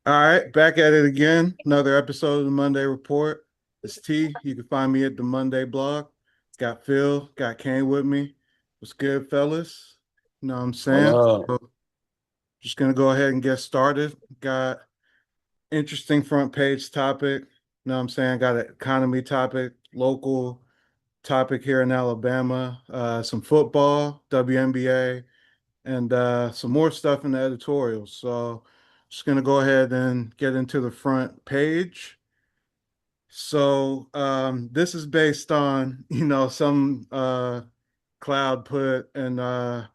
All right, back at it again. Another episode of the Monday Report. It's T. You can find me at the Monday blog. Got Phil, got Kane with me. What's good, fellas? You know what I'm What saying? up? So just gonna go ahead and get started. Got interesting front page topic. You know what I'm saying? Got an economy topic, local topic here in Alabama, some football, WNBA, and some more stuff in the editorials. So just gonna go ahead and get into the front page. So this is based on, some cloud put and what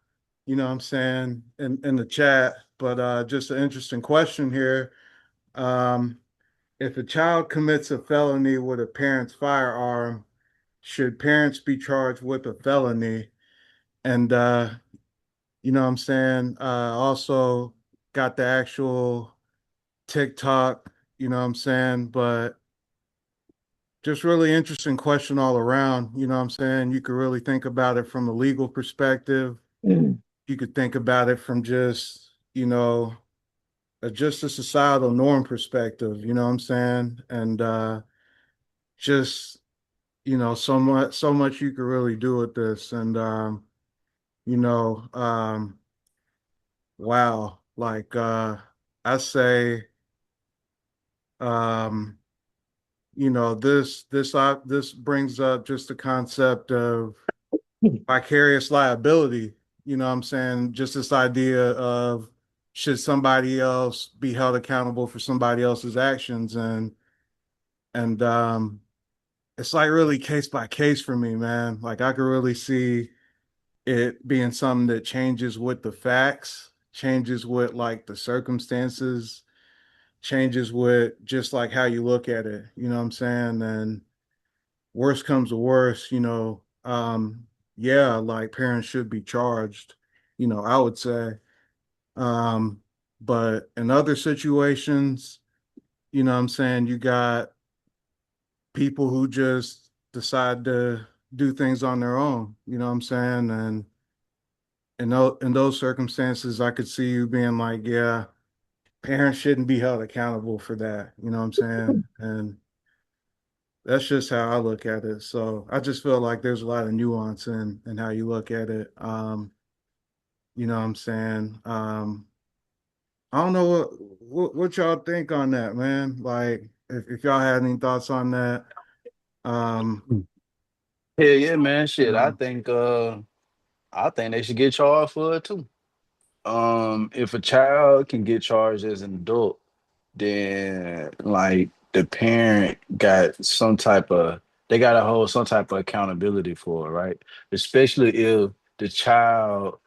I'm saying in the chat, but just an interesting question here. Um, if a child commits a felony with a parent's firearm, should parents be charged with a felony? And what I'm saying? Also got the actual TikTok, you know what I'm saying? But just really interesting question all around, you know what I'm saying? You could really think about it from a legal perspective. Mm. You could think about it from just, just a societal norm perspective, you know what I'm saying? And just, so much you could really do with this. And you know, wow, like I say um this brings up just the concept of vicarious liability. You know what I'm saying? Just this idea of should somebody else be held accountable for somebody else's actions, and it's like really case by case for me, man. Like I could really see it being something that changes with the facts, changes with like the circumstances, changes with just like how you look at it. You know what I'm saying? And worst comes to worst, yeah, like parents should be charged, I would say. Um, but in other situations, you know what I'm saying, you got people who just decide to do things on their own, you know what I'm saying? And in those circumstances, I could see you being like, yeah, parents shouldn't be held accountable for that, you know what I'm saying? And that's just how I look at it. So I just feel like there's a lot of nuance in how you look at it. You know what I'm saying? I don't know what y'all think on that, man. Like if y'all had any thoughts on that. Um, Yeah, yeah, man. you Shit, know, I think they should get charged for it too. If a child can get charged as an adult, then like the parent got some type of they gotta hold some type of accountability for it, right? Especially if the child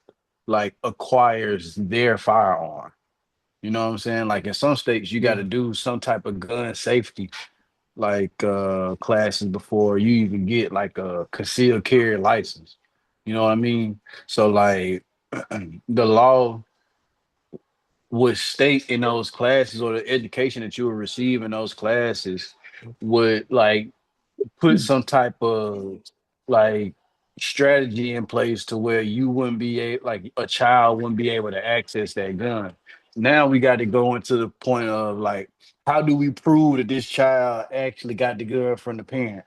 like acquires their firearm. You know what I'm saying? Like in some states you gotta yeah, do some type of gun safety like classes before you even get like a concealed carry license. You know what I mean? So like the law would state in those classes or the education that you would receive in those classes would like put some type of like strategy in place to where you wouldn't be like a child wouldn't be able to access that gun. Now we got to go into the point of like, how do we prove that this child actually got the gun from the parent?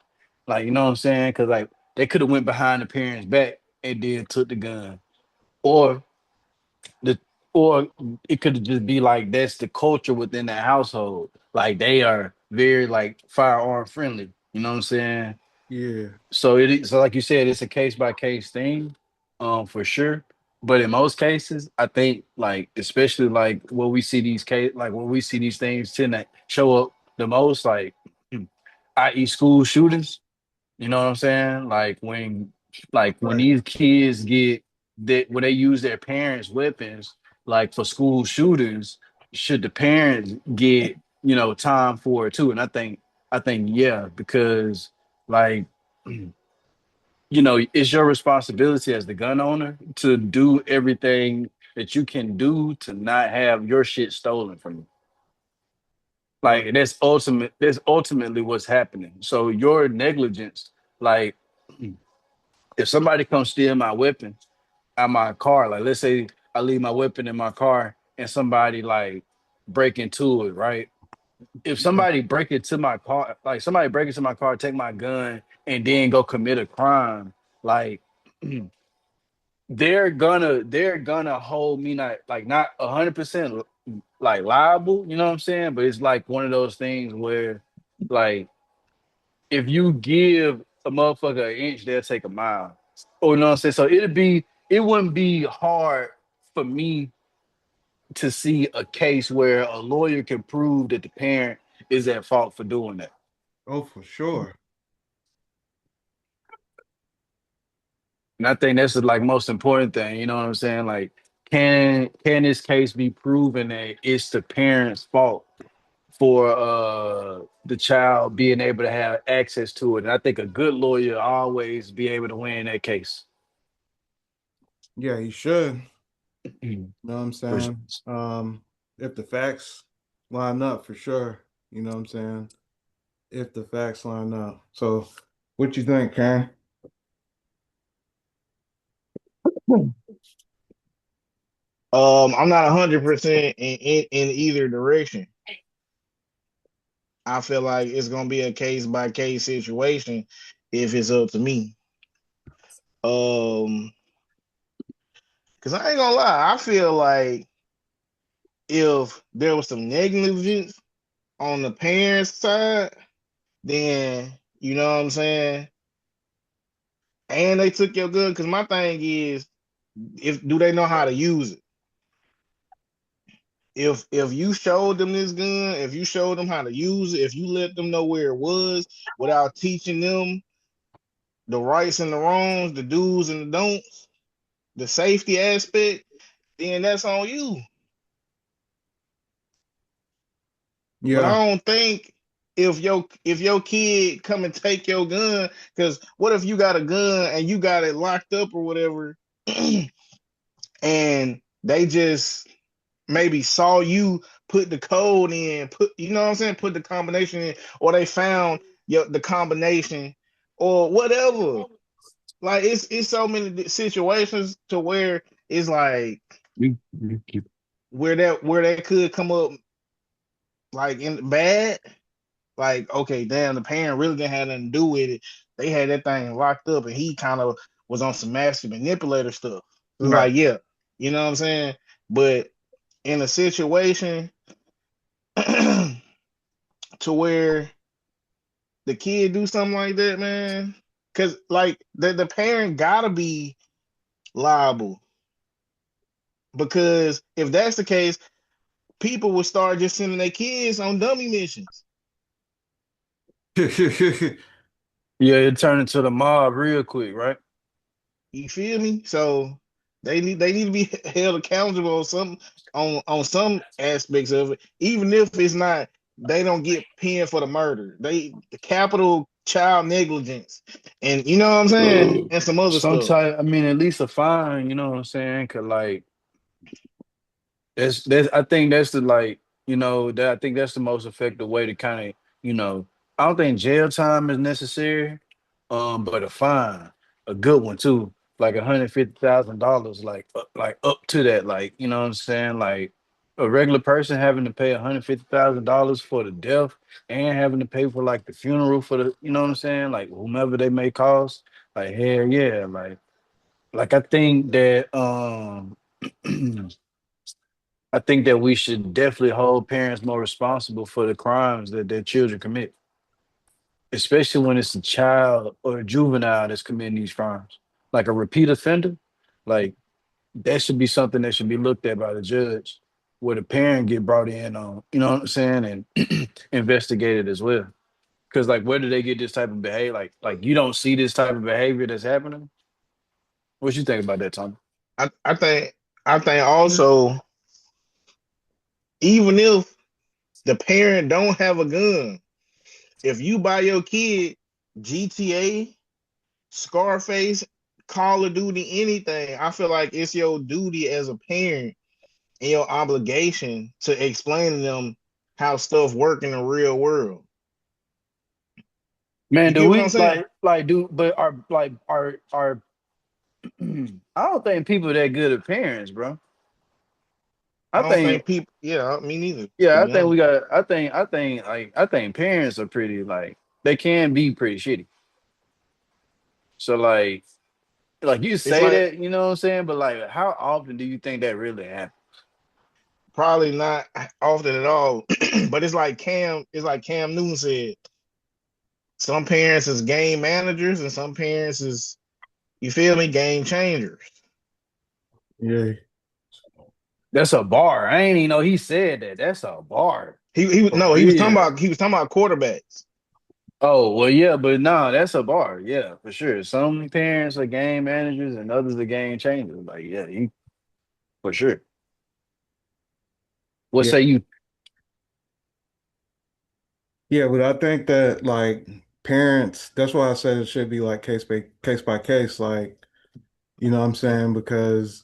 Like, you know what I'm saying? Because like they could have went behind the parents' back and then took the gun, or the or it could just be like that's the culture within the household. Like they are very like firearm friendly. You know what I'm saying? yeah, So it is so like you said, it's a case by case thing, for sure. But in most cases, I think like especially like when we see these case like when we see these things tend to show up the most, like i.e. school shootings. You know what I'm saying? Like when right. these kids get that when they use their parents' weapons, like for school shootings, should the parents get, time for it too? And I think yeah, because like it's your responsibility as the gun owner to do everything that you can do to not have your shit stolen from you. Right. Like that's ultimately what's happening. So your negligence, like if somebody comes steal my weapon out my car, like let's say I leave my weapon in my car and somebody like break into it, right? If somebody break into my car, like somebody break into my car, take my gun, and then go commit a crime, like they're gonna hold me not 100% like liable, you know what I'm saying? But it's like one of those things where like if you give a motherfucker an inch, they'll take a mile. Or you know what I'm saying? So it wouldn't be hard for me to see a case where a lawyer can prove that the parent is at fault for doing that. Oh, for sure. And I think that's the like most important thing, you know what I'm saying? Like, can this case be proven that it's the parent's fault for the child being able to have access to it? And I think a good lawyer always be able to win that case. Yeah, he should. Mhm. You know what I'm For saying? If the facts line up, for sure. You know what I'm saying? If the facts line up. So, what you think, Karen? sure. I'm not 100% in either direction. I feel like it's gonna be a case by case situation if it's up to me. Um, because I ain't gonna lie, I feel like if there was some negligence on the parents' side, then you know what I'm saying, and they took your gun. Because my thing is, if do they know how to use it? If you showed them this gun, if you showed them how to use it, if you let them know where it was without teaching them the rights and the wrongs, the do's and the don'ts, the safety aspect, then that's on you. But Yeah. I don't think if your kid come and take your gun, because what if you got a gun and you got it locked up or whatever, and they just maybe saw you put the code in, put you know what I'm saying, put the combination in, or they found the combination or whatever. Like it's so many situations to where it's like You keep where that could come up like in bad. Like okay, damn, the parent really didn't have nothing to do with it. They had that thing locked up, and he kind of was on some master manipulator stuff. It's right. like yeah, you know what I'm saying. But in a situation to where the kid do something like that, man, because like the parent gotta be liable because if that's the case, people will start just sending their kids on dummy missions. Yeah, it turned into the mob real quick, right? You feel me? So they need to be held accountable on some aspects of it, even if it's not they don't get pinned for the murder. The capital child negligence, and you know what I'm saying, and some other stuff. Sometimes, I mean, at least a fine, you know what I'm saying? Cause like that's I think that's the like, that I think that's the most effective way to kind of, I don't think jail time is necessary, but a fine, a good one too, like $150,000, like up to that, like, you know what I'm saying? Like a regular person having to pay $150,000 for the death and having to pay for like the funeral for the, you know what I'm saying? Like whomever they may cost, like hell yeah, like I think that I think that we should definitely hold parents more responsible for the crimes that their children commit, especially when it's a child or a juvenile that's committing these crimes. Like a repeat offender, like that should be something that should be looked at by the judge, where the parent get brought in on, you know what I'm saying, and investigated as well. Because like, where do they get this type of behavior? Like you don't see this type of behavior that's happening. What you think about that, Tom? I think also even if the parent don't have a gun, if you buy your kid GTA, Scarface, Call of Duty, anything, I feel like it's your duty as a parent and your obligation to explain to them how stuff work in the real world. Man, You do get what I'm we saying? do but are I don't think people that good at parents, bro. I I don't think think people. Yeah, me neither. To yeah, I be think honest, we got I think parents are pretty like they can be pretty shitty. So like you it's say like that, you know what I'm saying? But like how often do you think that really happens? probably not often at all. But it's like Cam. It's like Cam Newton said. Some parents is game managers, and some parents is, you feel me, game changers. Yeah. That's a bar. I ain't even know he said that. That's a bar. He For no, real. he was talking about quarterbacks. Oh, well, yeah, but no, that's a bar. Yeah, for sure. Some parents are game managers and others are game changers. Like, yeah, you for sure. What Yeah. say you? Yeah, but I think that like parents, that's why I said it should be like case by case, like, you know what I'm saying? Because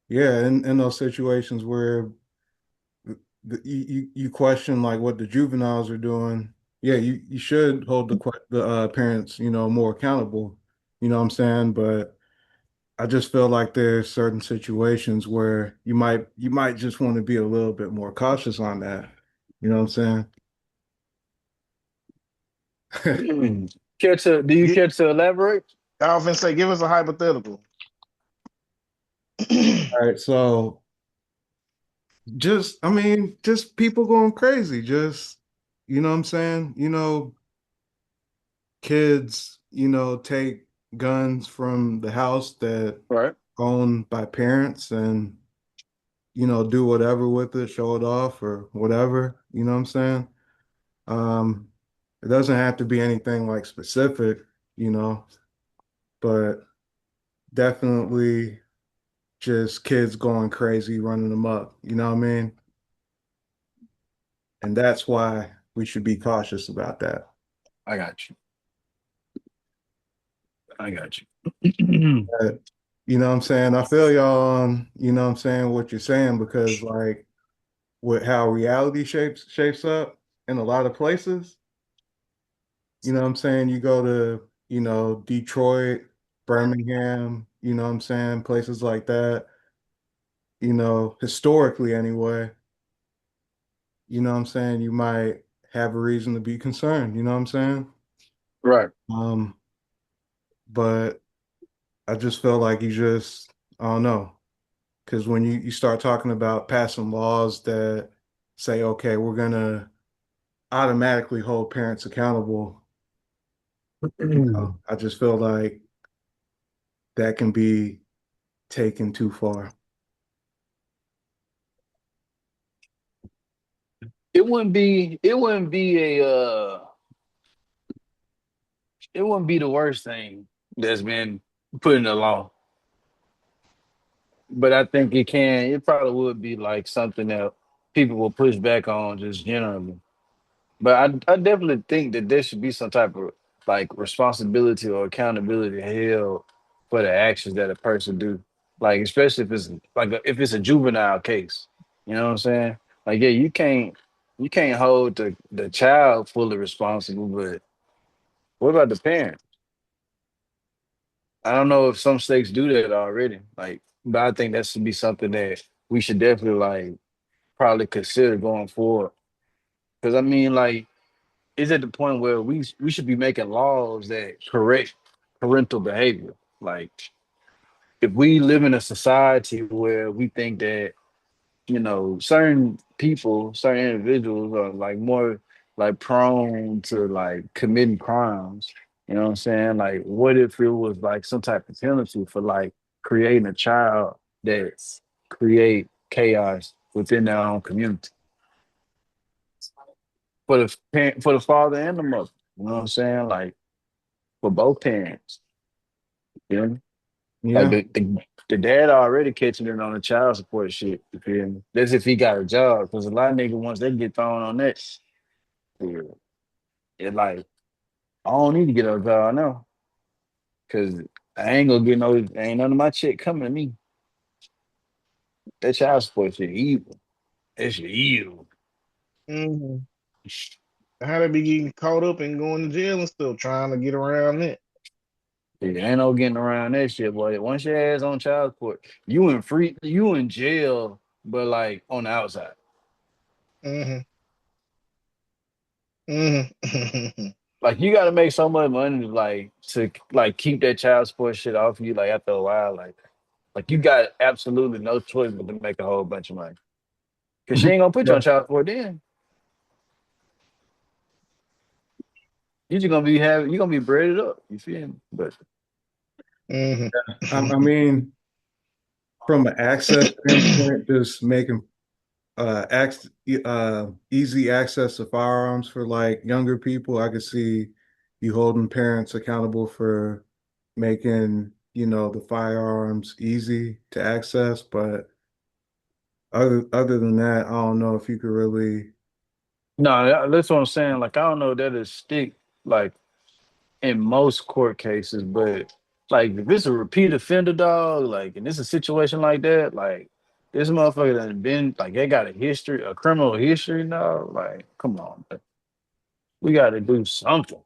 yeah, in those situations where you question like what the juveniles are doing, yeah, you should hold the parents, more accountable, you know what I'm saying? But I just feel like there's certain situations where you might just want to be a little bit more cautious on that. You know what I'm saying? Do you care to elaborate? I often say, give us a hypothetical. All right, so just people going crazy. Just, you know what I'm saying? Kids, take guns from the house that Right. owned by parents and, do whatever with it, show it off or whatever. You know what I'm saying? Um, it doesn't have to be anything like specific, you know, but definitely just kids going crazy, running them up. You know what I mean? And that's why we should be cautious about that. I got you. I got you. But, you know what I'm saying? I feel y'all on, you know what I'm saying, what you're saying, because like with how reality shapes up in a lot of places, you know what I'm saying? You go to, Detroit, Birmingham, you know what I'm saying, places like that, historically anyway, you know what I'm saying, you might have a reason to be concerned, you know what I'm saying? Right. Um, but I just feel like I don't know. Because when you start talking about passing laws that say, okay, we're gonna automatically hold parents accountable, I just feel like that can be taken too far. It wouldn't be the worst thing that's been put in the law. But I think it probably would be like something that people will push back on just generally. But I definitely think that there should be some type of like responsibility or accountability held for the actions that a person do. Like especially if it's a juvenile case. You know what I'm saying? Like yeah, you can't hold the child fully responsible, but what about the parent? I don't know if some states do that already. Like, but I think that should be something that we should definitely like probably consider going forward. Because I mean, like, it's at the point where we should be making laws that correct parental behavior. Like, if we live in a society where we think that certain people, certain individuals are like more like prone to like committing crimes. You know what I'm saying? Like, what if it was like some type of penalty for like creating a child that create chaos within their own community for the for the father and the mother? You know what I'm saying? Like for both parents. You know, like Yeah. the dad already catching it on the child support shit. You feel me? That's if he got a job, because a lot of niggas once they get thrown on that, yeah, it like I don't need to get a job now, because I ain't gonna get no, ain't none of my shit coming to me. That child support shit evil. That shit evil. Mhm. How they be getting caught up and going to jail and stuff, trying to get around that. Yeah, ain't no getting around that shit, boy. Once your ass on child support, you in jail but like on the outside. Mm-hmm. Mm-hmm. Like you got to make so much money to like keep that child support shit off you. Like after a while, like you got absolutely no choice but to make a whole bunch of money because she ain't gonna put you Yeah, on child support then. You just gonna be having you gonna be braided up. You feel me? But I mean, from an access standpoint, just making ac easy access to firearms for like younger people. I could see you holding parents accountable for making, the firearms easy to access. But other than that, I don't know if you could really. no, that's what I'm saying. Like I don't know that it stick like in most court cases, but like if it's a repeat offender, dog, like and it's a situation like that, like this motherfucker done been like they got a history, a criminal history now. Like, come on, man. We gotta do something.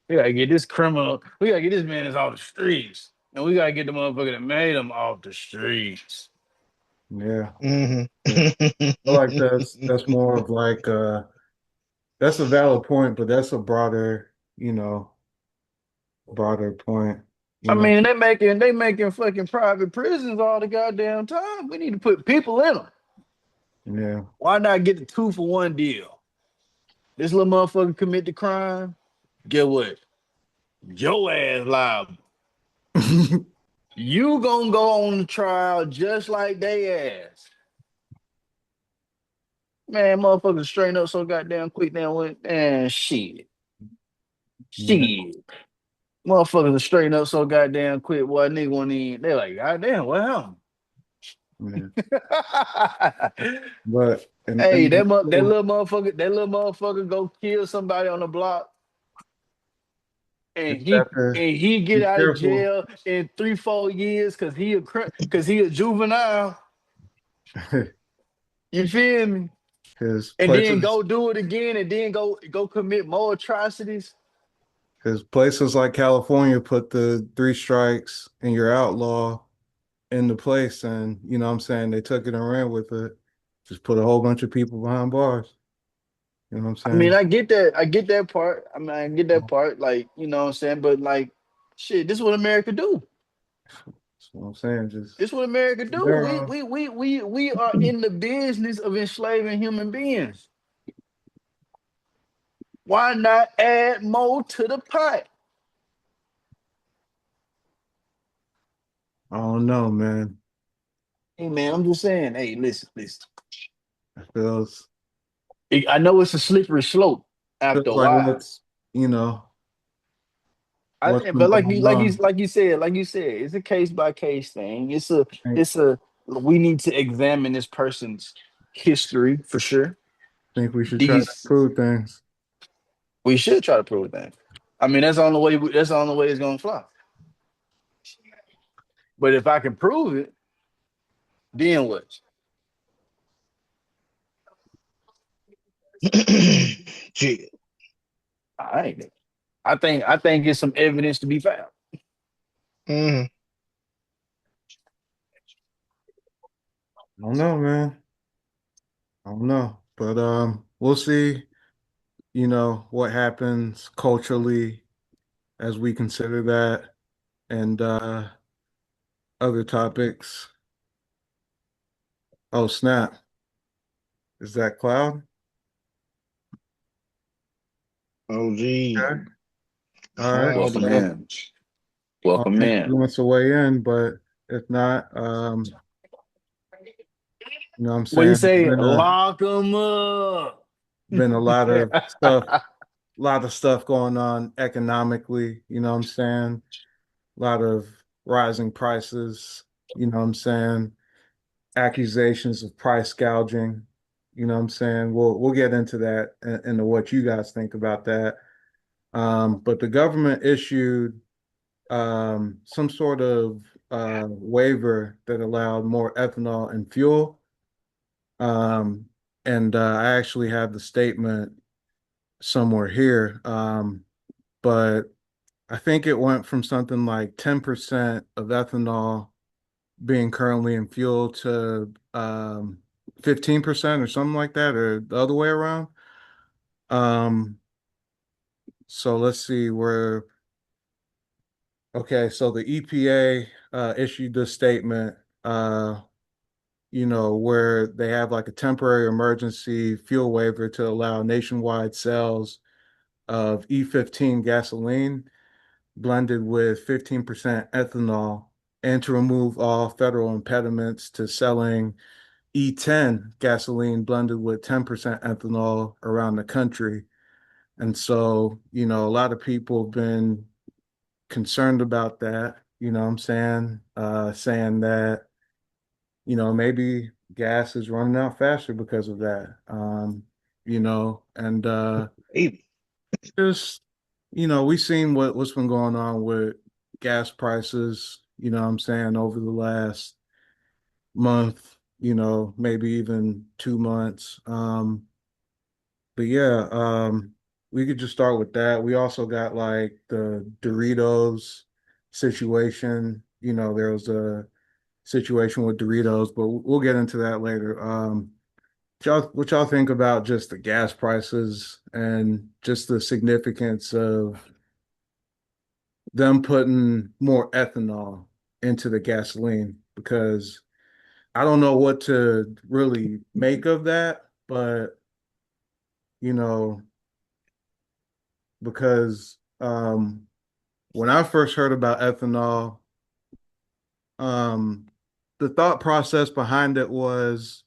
We gotta get this criminal, we gotta get this man is off the streets. And we gotta get the motherfucker that made him off the streets. Yeah, yeah. I like Mm-hmm. that's more of like that's a valid point, but that's a broader point, you I know. mean, they making fucking private prisons all the goddamn time. We need to put people in them. Yeah. Why not get the 2-for-1 deal? This little motherfucker commit the crime. Get what? Your ass liable. You gonna go on the trial just like they ass. Man, motherfuckers straighten up so goddamn quick now went, man, shit. Yeah, Shit. Motherfuckers are straighten up so goddamn quick. Boy, nigga won't even, they like, goddamn, what happened? yeah. But Hey, and that little motherfucker go kill somebody on the block and just he have to and he get be out of careful jail in 3-4 years because he a juvenile. You feel me? because And then places go do it again, and then go commit more atrocities. because places like California put the three strikes and you're outlaw into place, and what I'm saying, they took it and ran with it. Just put a whole bunch of people behind bars. You know what I'm I mean, saying? I get that. I get that part. I mean, I get that part. Like, you know what I'm saying? But like, shit, this is what America do. That's what I'm saying. Just This is what America do. We there. we we we we are in the business of enslaving human beings. Why not add more to the pot? I don't know, man. Hey man, I'm just saying. Hey, listen. It feels I know it's a slippery slope after feels a like while. you know what's been But going on. like you said, it's a case by case thing. I It's a we need to examine this person's history for sure. think we should try to These improve things. we should try to prove that. I mean, that's the only way. That's the only way it's gonna fly. But if I can prove it, then what? Shit. I ain't. I think it's some evidence to be found. Mm-hmm. I don't know, man. I don't know, but we'll see. What happens culturally as we consider that, and other topics. Oh, snap! Is that Cloud? Oh, gee. Okay. All right. Cloud Welcome up. in. Welcome Maybe he in. wants to weigh in, but if not, what I'm What do you saying? There's say? Lock them up. been a lot of stuff going on economically, what I'm saying? A lot of rising prices, what I'm saying? Accusations of price gouging, what I'm saying? We'll get into that and into what you guys think about that. But the government issued some sort of waiver that allowed more ethanol in fuel. Um, and I actually have the statement somewhere here. But I think it went from something like 10% of ethanol being currently in fuel to 15% or something like that, or the other way around. Um, so let's see where. Okay, so the EPA issued this statement, where they have like a temporary emergency fuel waiver to allow nationwide sales of E15 gasoline blended with 15% ethanol and to remove all federal impediments to selling E10 gasoline blended with 10% ethanol around the country. And so, a lot of people have been concerned about that, what I'm saying, saying that, maybe gas is running out faster because of that. And Maybe. just, we've seen what's been going on with gas prices, what I'm saying, over the last month, maybe even 2 months. But yeah, we could just start with that. We also got like the Doritos situation. There was a situation with Doritos, but we'll get into that later. What y'all think about just the gas prices and just the significance of them putting more ethanol into the gasoline? Because I don't know what to really make of that, but you know, because when I first heard about ethanol, um, the thought process behind it was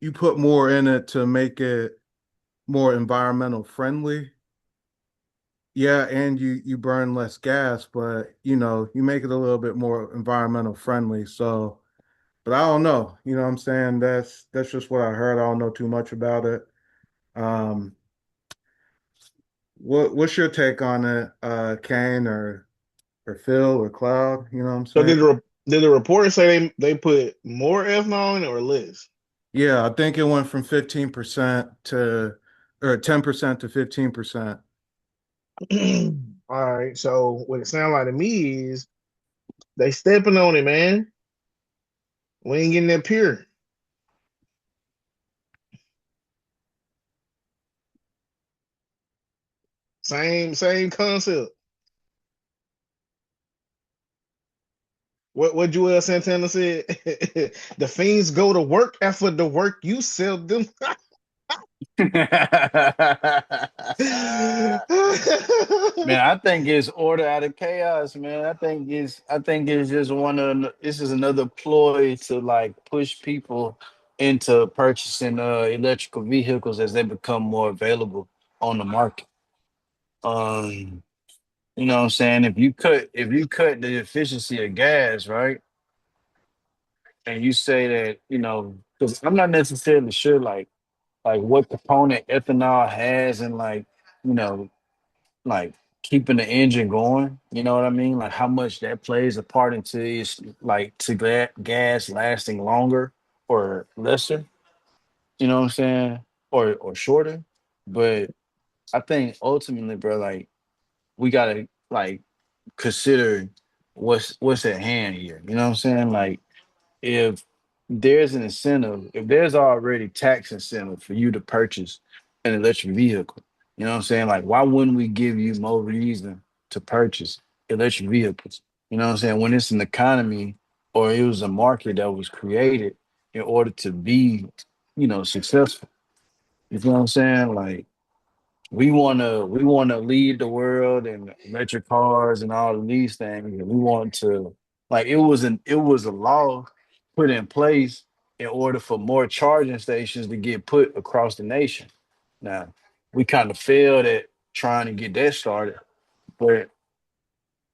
you put more in it to make it more environmental friendly. Yeah, and you burn less gas, but you make it a little bit more environmental friendly. So, but I don't know. You know what I'm saying? That's just what I heard. I don't know too much about it. Um, what's your take on it, Kane or Phil or Cloud? You know what I'm So saying? did the report say they put more ethanol in it or less? Yeah, I think it went from 15% to or 10% to 15%. All right. So what it sounds like to me is they stepping on it, man. We ain't getting that pure. Same concept. What Joel Santana said? The fiends go to work after the work you sell them. Man, I think it's order out of chaos, man. I think it's just this is another ploy to like push people into purchasing electrical vehicles as they become more available on the market. Um, you know what I'm saying? If you cut the efficiency of gas, right? And you say that, because I'm not necessarily sure like what component ethanol has and you know, like keeping the engine going. You know what I mean? Like how much that plays a part into is like to gas lasting longer or lesser. You know what I'm saying? Or shorter. But I think ultimately, bro, like we gotta like consider what's at hand here. You know what I'm saying? Like if there's an incentive, if there's already tax incentive for you to purchase an electric vehicle, you know what I'm saying? Like, why wouldn't we give you more reason to purchase electric vehicles? You know what I'm saying? When it's an economy or it was a market that was created in order to be, successful. You know what I'm saying? Like, we wanna lead the world in electric cars and all of these things. And we want to like it was a law put in place in order for more charging stations to get put across the nation. Now we kind of failed at trying to get that started, but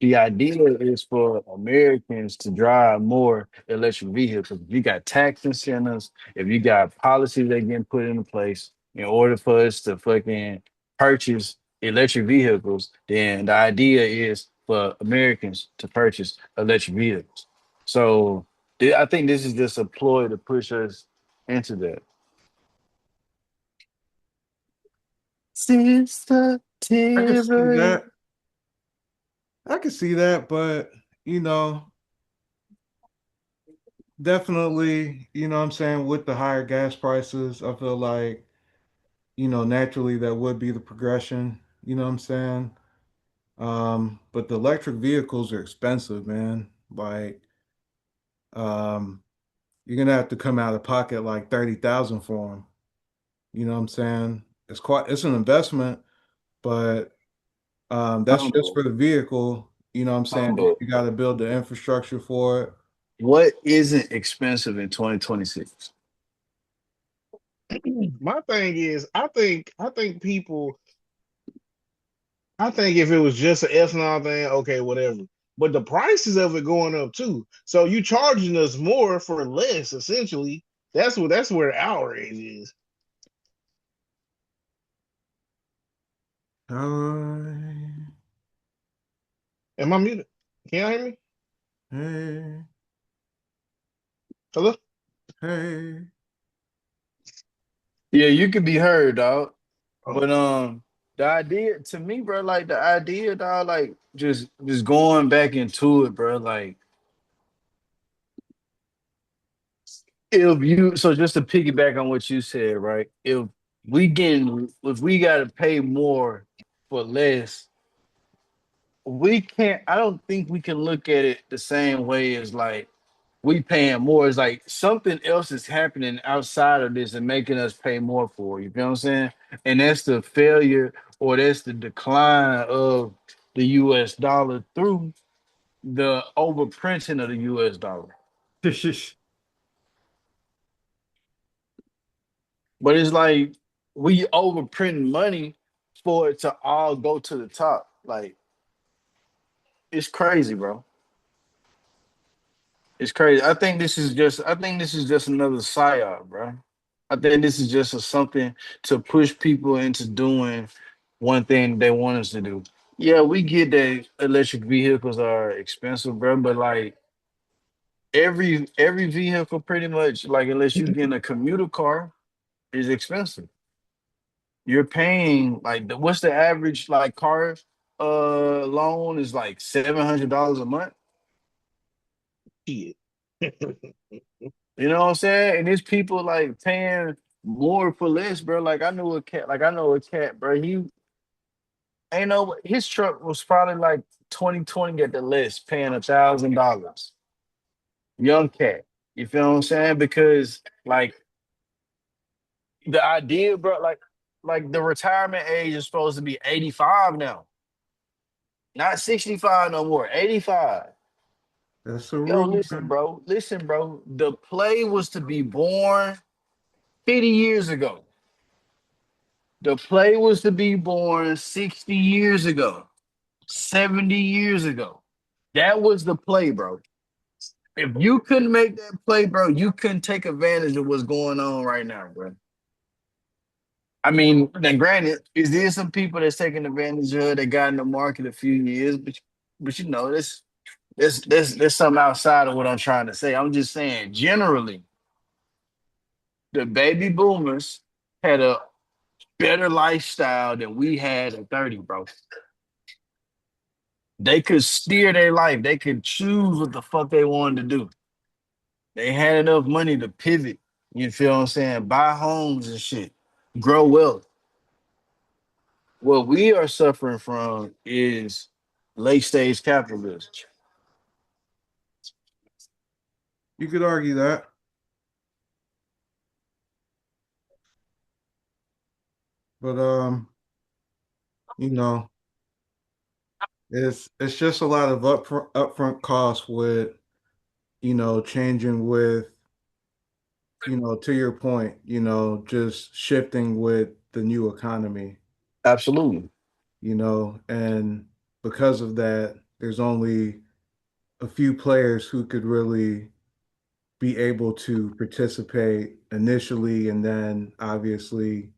the idea is for Americans to drive more electric vehicles. If you got tax incentives, if you got policies that getting put into place in order for us to fucking purchase electric vehicles, then the idea is for Americans to purchase electric vehicles. So I think this is just a ploy to push us into that. I can see Sensitivity. that. I can see that, but you know, definitely, you know what I'm saying, with the higher gas prices, I feel like, naturally that would be the progression, you know what I'm saying? But the electric vehicles are expensive, man. Like, um, you're gonna have to come out of pocket like 30,000 for them. You know what I'm saying? It's an investment, but that's just Humble, for the vehicle. You know what I'm saying? humble. You got to build the infrastructure for it. What isn't expensive in 2026? My thing is, I think people, I think if it was just an ethanol thing, okay, whatever. But the prices of it going up too. So you charging us more for less, essentially. That's where the outrage is. Hey, Am I muted? Can you hear me? hey, Hello? hey. Yeah, you could be heard, dog. Oh, But the idea to me, bro, like the idea, dog, like just going back into it, bro. Like if you so just to piggyback on what you said, right? If we gotta pay more for less, we can't I don't think we can look at it the same way as like we paying more. It's like something else is happening outside of this and making us pay more for it. You feel what I'm saying? And that's the failure or that's the decline of the US dollar through the overprinting of the US dollar. But it's like we overprinting money for it to all go to the top. Like it's crazy, bro. It's crazy. I think this is just another psyop, bro. I think this is just something to push people into doing one thing they want us to do. Yeah, we get that electric vehicles are expensive, bro, but like every vehicle pretty much, like unless you get in a commuter car, is expensive. You're paying like what's the average like car loan is like $700 a month. shit. You know what I'm saying? And there's people like paying more for less, bro. Like I know a cat, bro. He ain't no his truck was probably like 2020 at the list, paying $1,000. Young cat. You feel what I'm saying? Because like the idea, bro, like the retirement age is supposed to be 85 now. Not 65 no more, 85. That's a Yo, rumor. listen, bro. The play was to be born 50 years ago. The play was to be born 60 years ago, 70 years ago. That was the play, bro. If you couldn't make that play, bro, you couldn't take advantage of what's going on right now, bro. I mean, now granted, is there some people that's taking advantage of that got in the market a few years, but you know, this something outside of what I'm trying to say. I'm just saying, generally, the baby boomers had a better lifestyle than we had at 30, bro. They could steer their life. They could choose what the fuck they wanted to do. They had enough money to pivot. You feel what I'm saying? Buy homes and shit. Grow wealth. What we are suffering from is late stage capitalism. You could argue that, but you know, it's just a lot of upfront costs with, changing with, to your point, just shifting with the new economy, Absolutely. and because of that, there's only a few players who could really be able to participate initially and then obviously,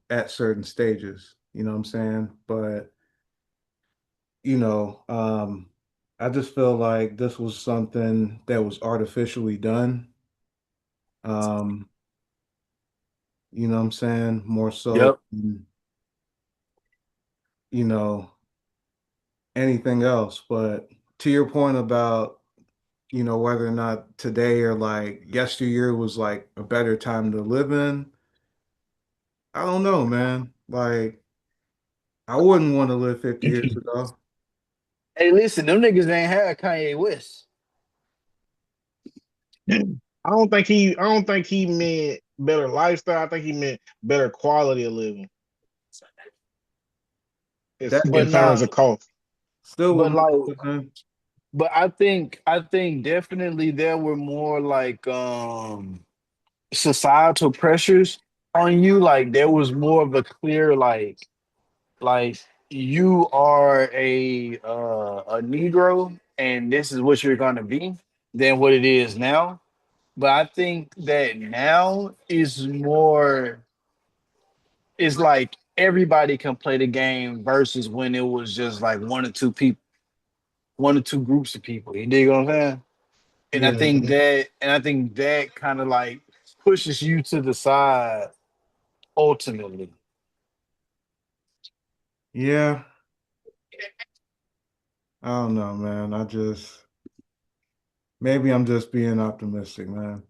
at certain stages, you know what I'm saying? But, you know, um, I just feel like this was something that was artificially done. Um, you know what I'm saying? More so Yep. than, you know, anything else. But to your point about whether or not today or like yesteryear was like a better time to live in. I don't know, man. Like, I wouldn't want to live 50 years ago. Hey, listen, them niggas ain't had Kanye West. I don't think he meant better lifestyle. I think he meant better quality of living. It's That But in terms nah, of cost. still but wouldn't like, live in. but I think definitely there were more like societal pressures on you. Like there was more of a clear like you are a Negro and this is what you're gonna be than what it is now. But I think that now is more it's like everybody can play the game versus when it was just like one or two people, one or two groups of people. You dig what I'm saying? And I Yeah. think that kind of like pushes you to the side ultimately. Yeah. I don't know, man. Maybe I'm just being optimistic, man.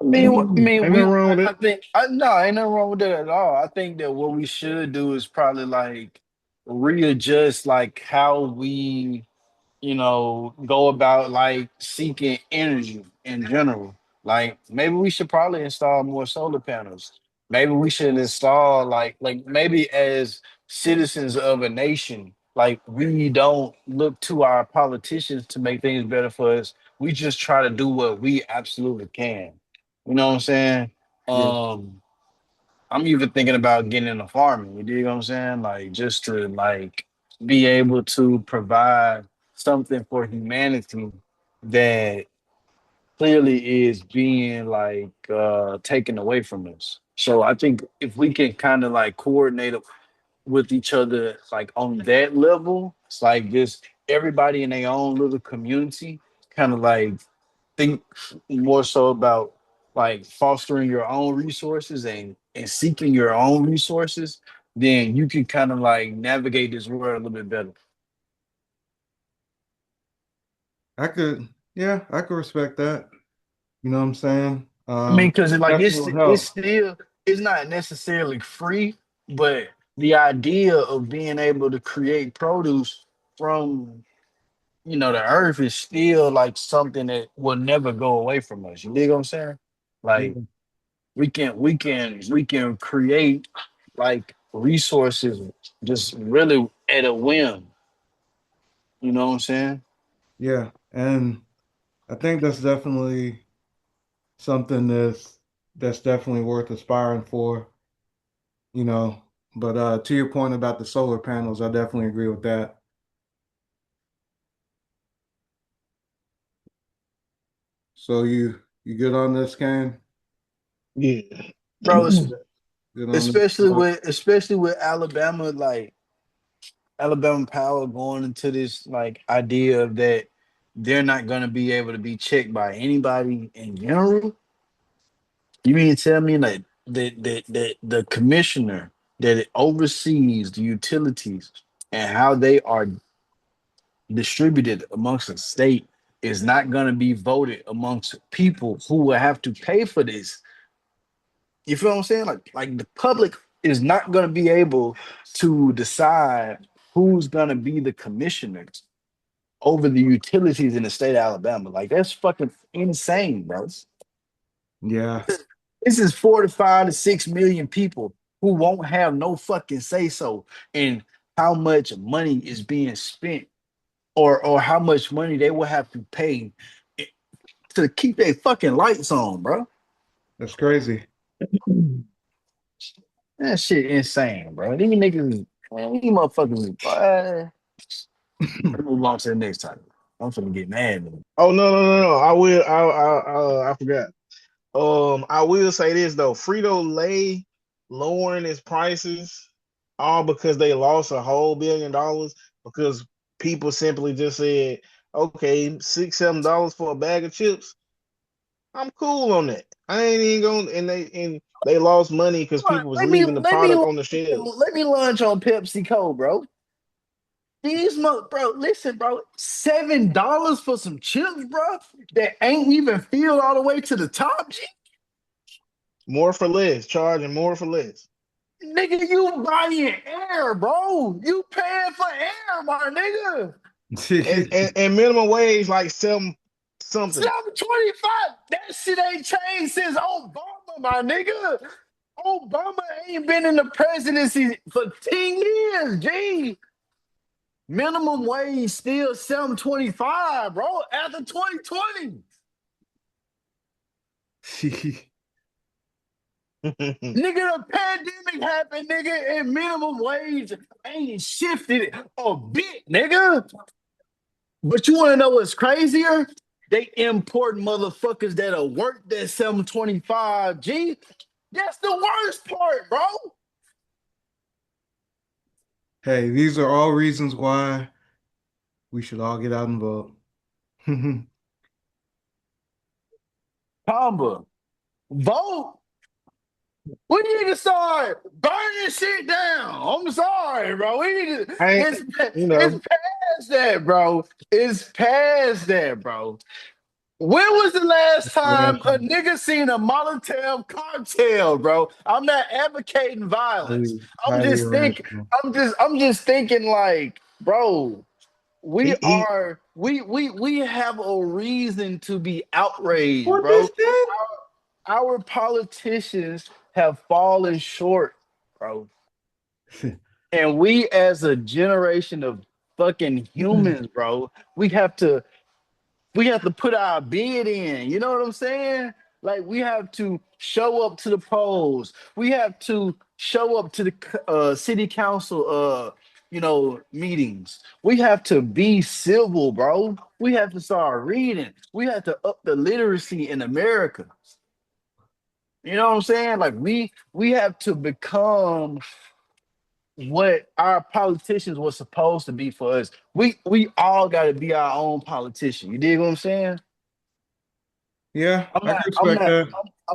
Ain't nothing wrong with I it. think, no, ain't nothing wrong with that at all. I think that what we should do is probably like readjust like how we go about like seeking energy in general. Like maybe we should probably install more solar panels. Maybe we should install like maybe as citizens of a nation, like we don't look to our politicians to make things better for us. We just try to do what we absolutely can. You know what I'm saying? Yeah. Um, I'm even thinking about getting into farming. You dig what I'm saying? Like just to like be able to provide something for humanity that clearly is being like taken away from us. So I think if we can kind of like coordinate with each other like on that level, it's like just everybody in their own little community kind of like think more so about like fostering your own resources and seeking your own resources, then you can kind of like navigate this world a little bit better. I could respect that. You know what I'm saying? I mean, because like Definitely will it's help. still it's not necessarily free, but the idea of being able to create produce from the earth is still like something that will never go away from us. You dig what I'm saying? Like Yeah. we can create like resources just really at a whim. You know what I'm saying? Yeah. And I think that's definitely something that's definitely worth aspiring for, you know. But to your point about the solar panels, I definitely agree with that. So you good on this, Kane? Yeah. Bro, Good on this especially talk? with Alabama, like Alabama Power going into this like idea of that they're not gonna be able to be checked by anybody in general. You mean to tell me like that the commissioner that it oversees the utilities and how they are distributed amongst the state is not going to be voted amongst people who will have to pay for this. You feel what I'm saying? Like the public is not going to be able to decide who's going to be the commissioner over the utilities in the state of Alabama. Like that's fucking insane, bro. Yeah, This is 45 to 6 million people who won't have no fucking say so in how much money is being spent or how much money they will have to pay to keep their fucking lights on, bro. that's crazy. That shit insane, bro. These niggas, man, these motherfuckers, let's move on to the next time. I'm finna get mad. Oh, no. I will. I forgot. I will say this though. Frito Lay lowering its prices all because they lost a whole $1 billion because people simply just said, okay, $6, $7 for a bag of chips. I'm cool on that. I ain't even going and they lost money because Come on, people was leaving the product on the shelves. let me lunch on Pepsi Co, bro. Bro, listen, bro, $7 for some chips, bro, that ain't even filled all the way to the top, G. More for less, charging more for less. Nigga, you buying air, bro. You paying for air, my nigga. And minimum wage like something. 7.25. That shit ain't changed since Obama, my nigga. Obama ain't been in the presidency for 10 years, G. Minimum wage still 7.25, bro, after 2020. Nigga, the pandemic happened, nigga, and minimum wage ain't shifted a bit, nigga. But you want to know what's crazier? They import motherfuckers that'll work that 7.25, G. That's the worst part, bro. Hey, these are all reasons why we should all get out and vote. Combo. Vote. We need to start burning shit down. I'm sorry, bro. We need to. I ain't, It's past that, bro. It's past that, bro. When was the last time a nigga seen a Molotov cocktail, bro? I'm not advocating violence. highly, I'm highly just thinking. irrational. I'm just thinking, like, bro. We he are. We have a reason to be outraged, What bro. this did? Our politicians have fallen short, bro. And we as a generation of fucking humans, bro, we have to put our bid in. You know what I'm saying? Like we have to show up to the polls. We have to show up to the city council meetings. We have to be civil, bro. We have to start reading. We have to up the literacy in America. You know what I'm saying? Like we have to become what our politicians were supposed to be for us. We all got to be our own politician. You dig what I'm saying? Yeah, I'm I can not I'm respect not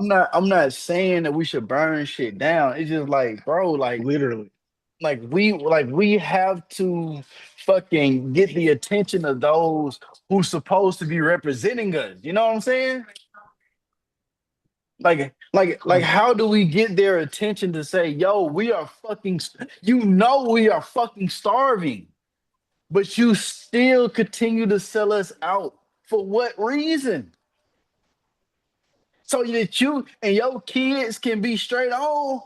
that. I'm not saying that we should burn shit down. It's just like, bro, literally. we have to fucking get the attention of those who's supposed to be representing us. You know what I'm saying? Like, how do we get their attention to say, yo, we are fucking, we are fucking starving, but you still continue to sell us out for what reason? So that you and your kids can be straight on.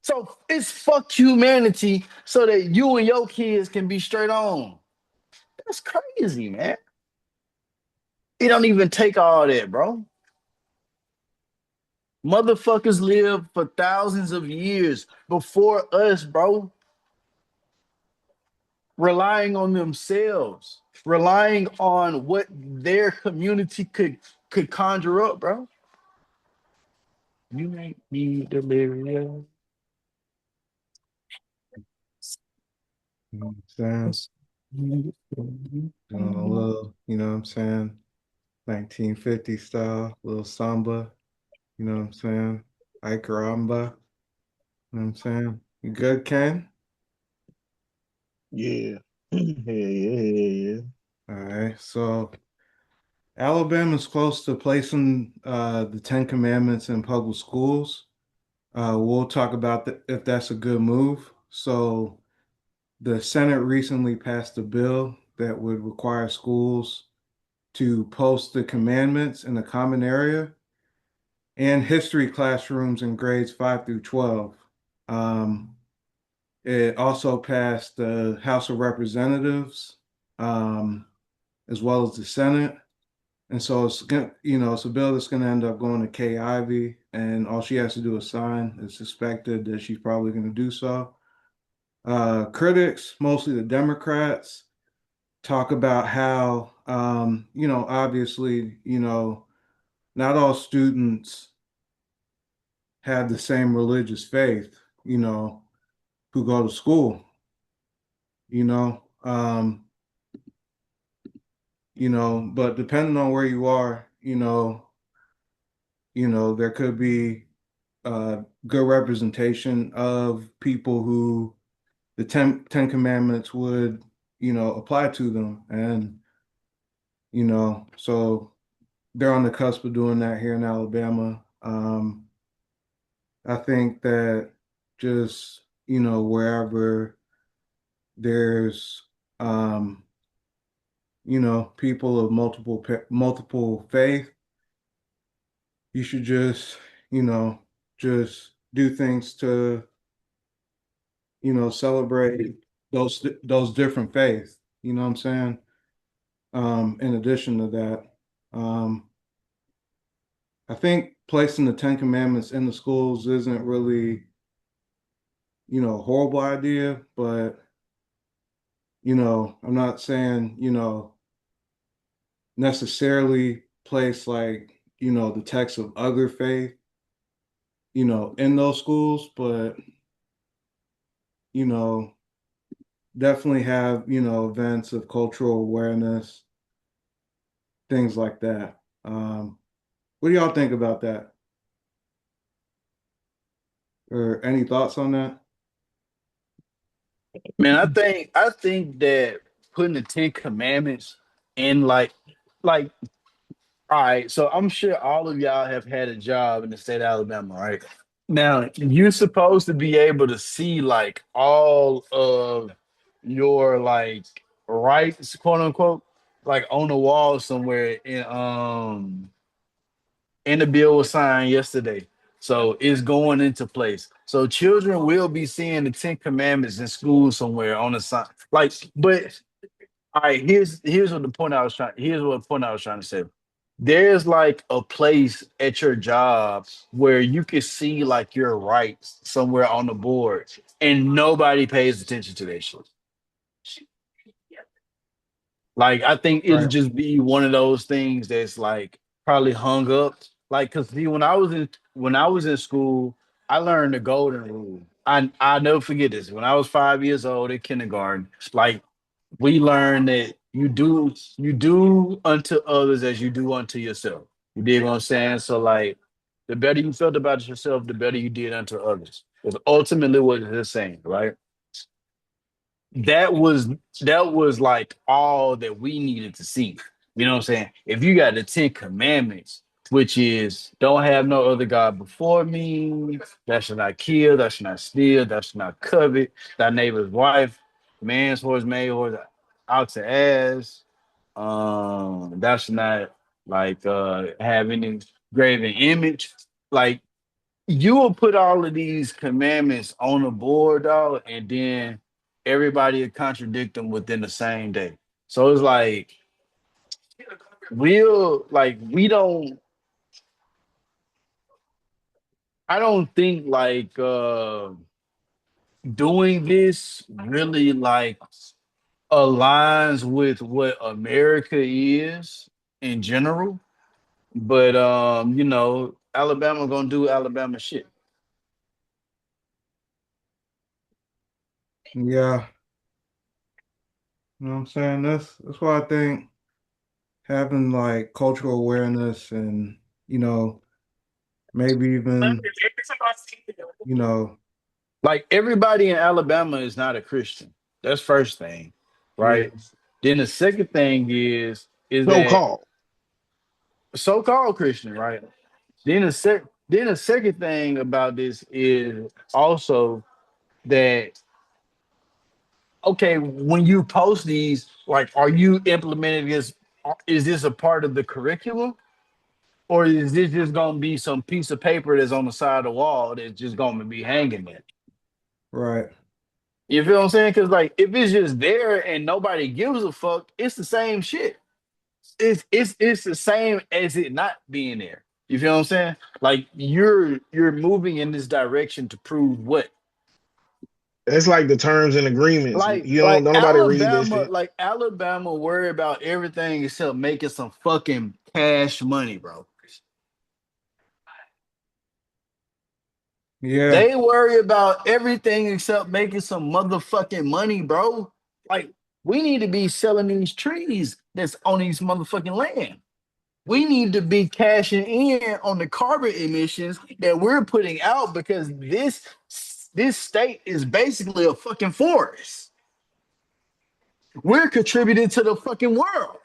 So it's fuck humanity so that you and your kids can be straight on. That's crazy, man. It don't even take all that, bro. Motherfuckers lived for thousands of years before us, bro, relying on themselves, relying on what their community could conjure up, bro. You make me delirious. You know what I'm saying? Doing a little, you know what I'm saying? 1950 style, little samba, you know what I'm saying? Icaramba, you know what I'm saying? You good, Ken? Yeah. Yeah. All right, so Alabama's close to placing the Ten Commandments in public schools. We'll talk about if that's a good move. So the Senate recently passed a bill that would require schools to post the commandments in the common area and history classrooms in grades 5 through 12. Um, it also passed the House of Representatives, um, as well as the Senate. And so it's a bill that's gonna end up going to Kay Ivey, and all she has to do is sign. It's suspected that she's probably gonna do so. Critics, mostly the Democrats, talk about how obviously, not all students have the same religious faith, who go to school, you know. But depending on where you are, there could be good representation of people who the Ten Commandments would apply to them. And, so they're on the cusp of doing that here in Alabama. I think that just, wherever there's, people of multiple faith, you should just, you know, just do things to, celebrate those different faiths. You know what I'm saying? In addition to that, um, I think placing the Ten Commandments in the schools isn't really, a horrible idea, but I'm not saying, necessarily place like, the text of other faith, in those schools, but, you know, definitely have, events of cultural awareness, things like that. What do y'all think about that? Or any thoughts on that? Man, I think that putting the Ten Commandments in like all right, so I'm sure all of y'all have had a job in the state of Alabama, right? Now, you're supposed to be able to see like all of your like rights, quote unquote, like on the wall somewhere in the bill was signed yesterday. So it's going into place. So children will be seeing the Ten Commandments in school somewhere on the sign. Like, but all right, here's what the point I was trying. Here's what point I was trying to say. There's like a place at your job where you can see like your rights somewhere on the board, and nobody pays attention to that shit. Like I think it'll Right. just be one of those things that's like probably hung up. Like, cause see, when I was in school, I learned the golden rule. I never forget this. When I was 5 years old in kindergarten, like we learned that you do unto others as you do unto yourself. You dig what I'm saying? So like the better you felt about yourself, the better you did unto others. It's ultimately what it's saying, right? That was like all that we needed to see. You know what I'm saying? If you got the Ten Commandments, which is don't have no other God before me, that should not kill, that should not steal, that should not covet, thy neighbor's wife, man's horse, maid horse, ox and ass, that should not like have any graven image. Like you will put all of these commandments on the board, dog, and then everybody will contradict them within the same day. So it's like we don't. I don't think like doing this really like aligns with what America is in general. But Alabama gonna do Alabama shit. Yeah. You know what I'm saying? That's why I think having like cultural awareness and, you know, maybe even, you know, Like everybody in Alabama is not a Christian. That's first thing, yeah, right? Then the second thing is So that called. so-called Christian, right? Then the second thing about this is also that okay, when you post these, like, are you implementing this? Is this a part of the curriculum, or is this just gonna be some piece of paper that's on the side of the wall that's just gonna be hanging there? right. You feel what I'm saying? Because like if it's just there and nobody gives a fuck, it's the same shit. It's the same as it not being there. You feel what I'm saying? Like you're moving in this direction to prove what? It's like the terms and agreements. Like You like don't nobody read that Alabama, shit. like Alabama worry about everything except making some fucking cash money, bro. Yeah. They worry about everything except making some motherfucking money, bro. Like we need to be selling these trees that's on these motherfucking land. We need to be cashing in on the carbon emissions that we're putting out because this state is basically a fucking forest. We're contributing to the fucking world.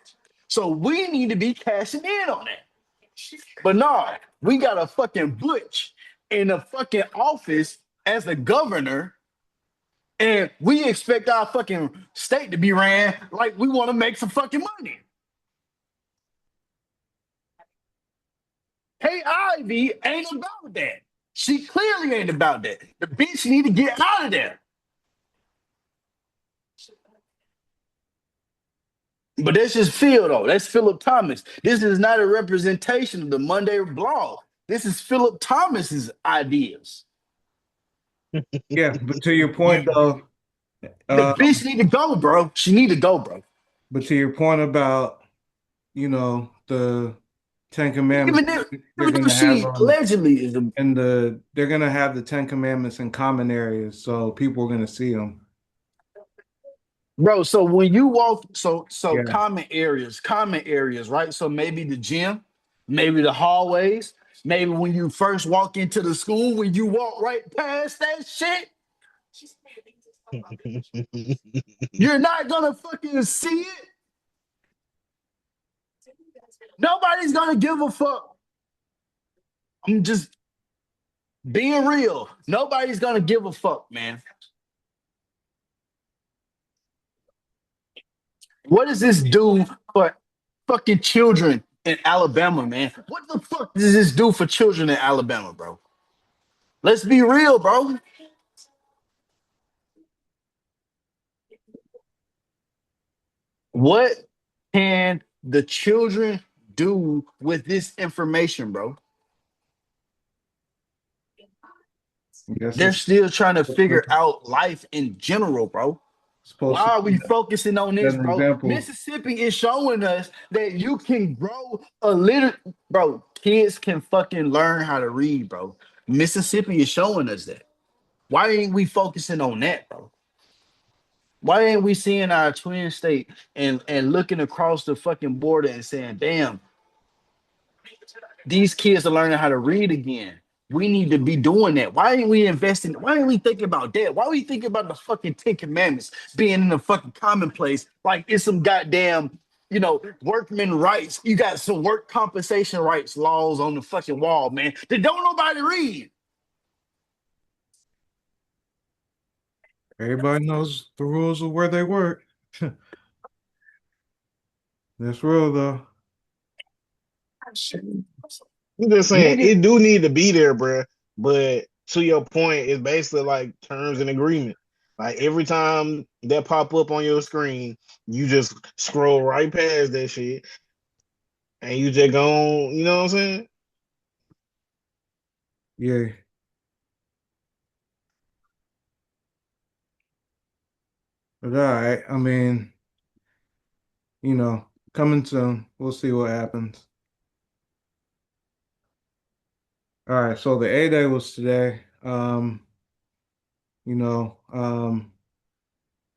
So we need to be cashing in on that. But no, we got a fucking butch in the fucking office as the governor, and we expect our fucking state to be ran like we want to make some fucking money. Hey, Ivy ain't about that. She clearly ain't about that. The bitch need to get out of there. But that's just Phil, though. That's Philip Thomas. This is not a representation of the Mondeh blog. This is Philip Thomas's ideas. Yeah, but to your point though, The bitch need to go, bro. She need to go, bro. but to your point about, the Ten Commandments, Even if, they're even though gonna have she allegedly is a they're gonna have the Ten Commandments in common areas, so people are gonna see them. bro. So when you walk, Yeah, common areas, right? So maybe the gym, maybe the hallways, maybe when you first walk into the school, when you walk right past that shit, you're not gonna fucking see it. Nobody's gonna give a fuck. I'm just being real. Nobody's gonna give a fuck, man. What does this do for fucking children in Alabama, man? What the fuck does this do for children in Alabama, bro? Let's be real, bro. What can the children do with this information, bro? I guess They're it's still trying to figure out life in general, bro. supposed Why to are be we focusing on this, an bro? example. Mississippi is showing us that you can grow a little, bro. Kids can fucking learn how to read, bro. Mississippi is showing us that. Why ain't we focusing on that, bro? Why ain't we seeing our twin state and looking across the fucking border and saying, damn, these kids are learning how to read again. We need to be doing that. Why ain't we investing? Why ain't we thinking about that? Why are we thinking about the fucking Ten Commandments being in the fucking commonplace like it's some goddamn, workman rights? You got some work compensation rights laws on the fucking wall, man. That don't nobody read. Everybody knows the rules of where they work. That's real though. I'm just saying Nigga, it do need to be there, bro. But to your point, it's basically like terms and agreement. Like every time that pop up on your screen, you just scroll right past that shit, and you just go on. You know what I'm saying? Yeah. But all right. I mean, coming soon. We'll see what happens. All right, so the A-Day was today. You know,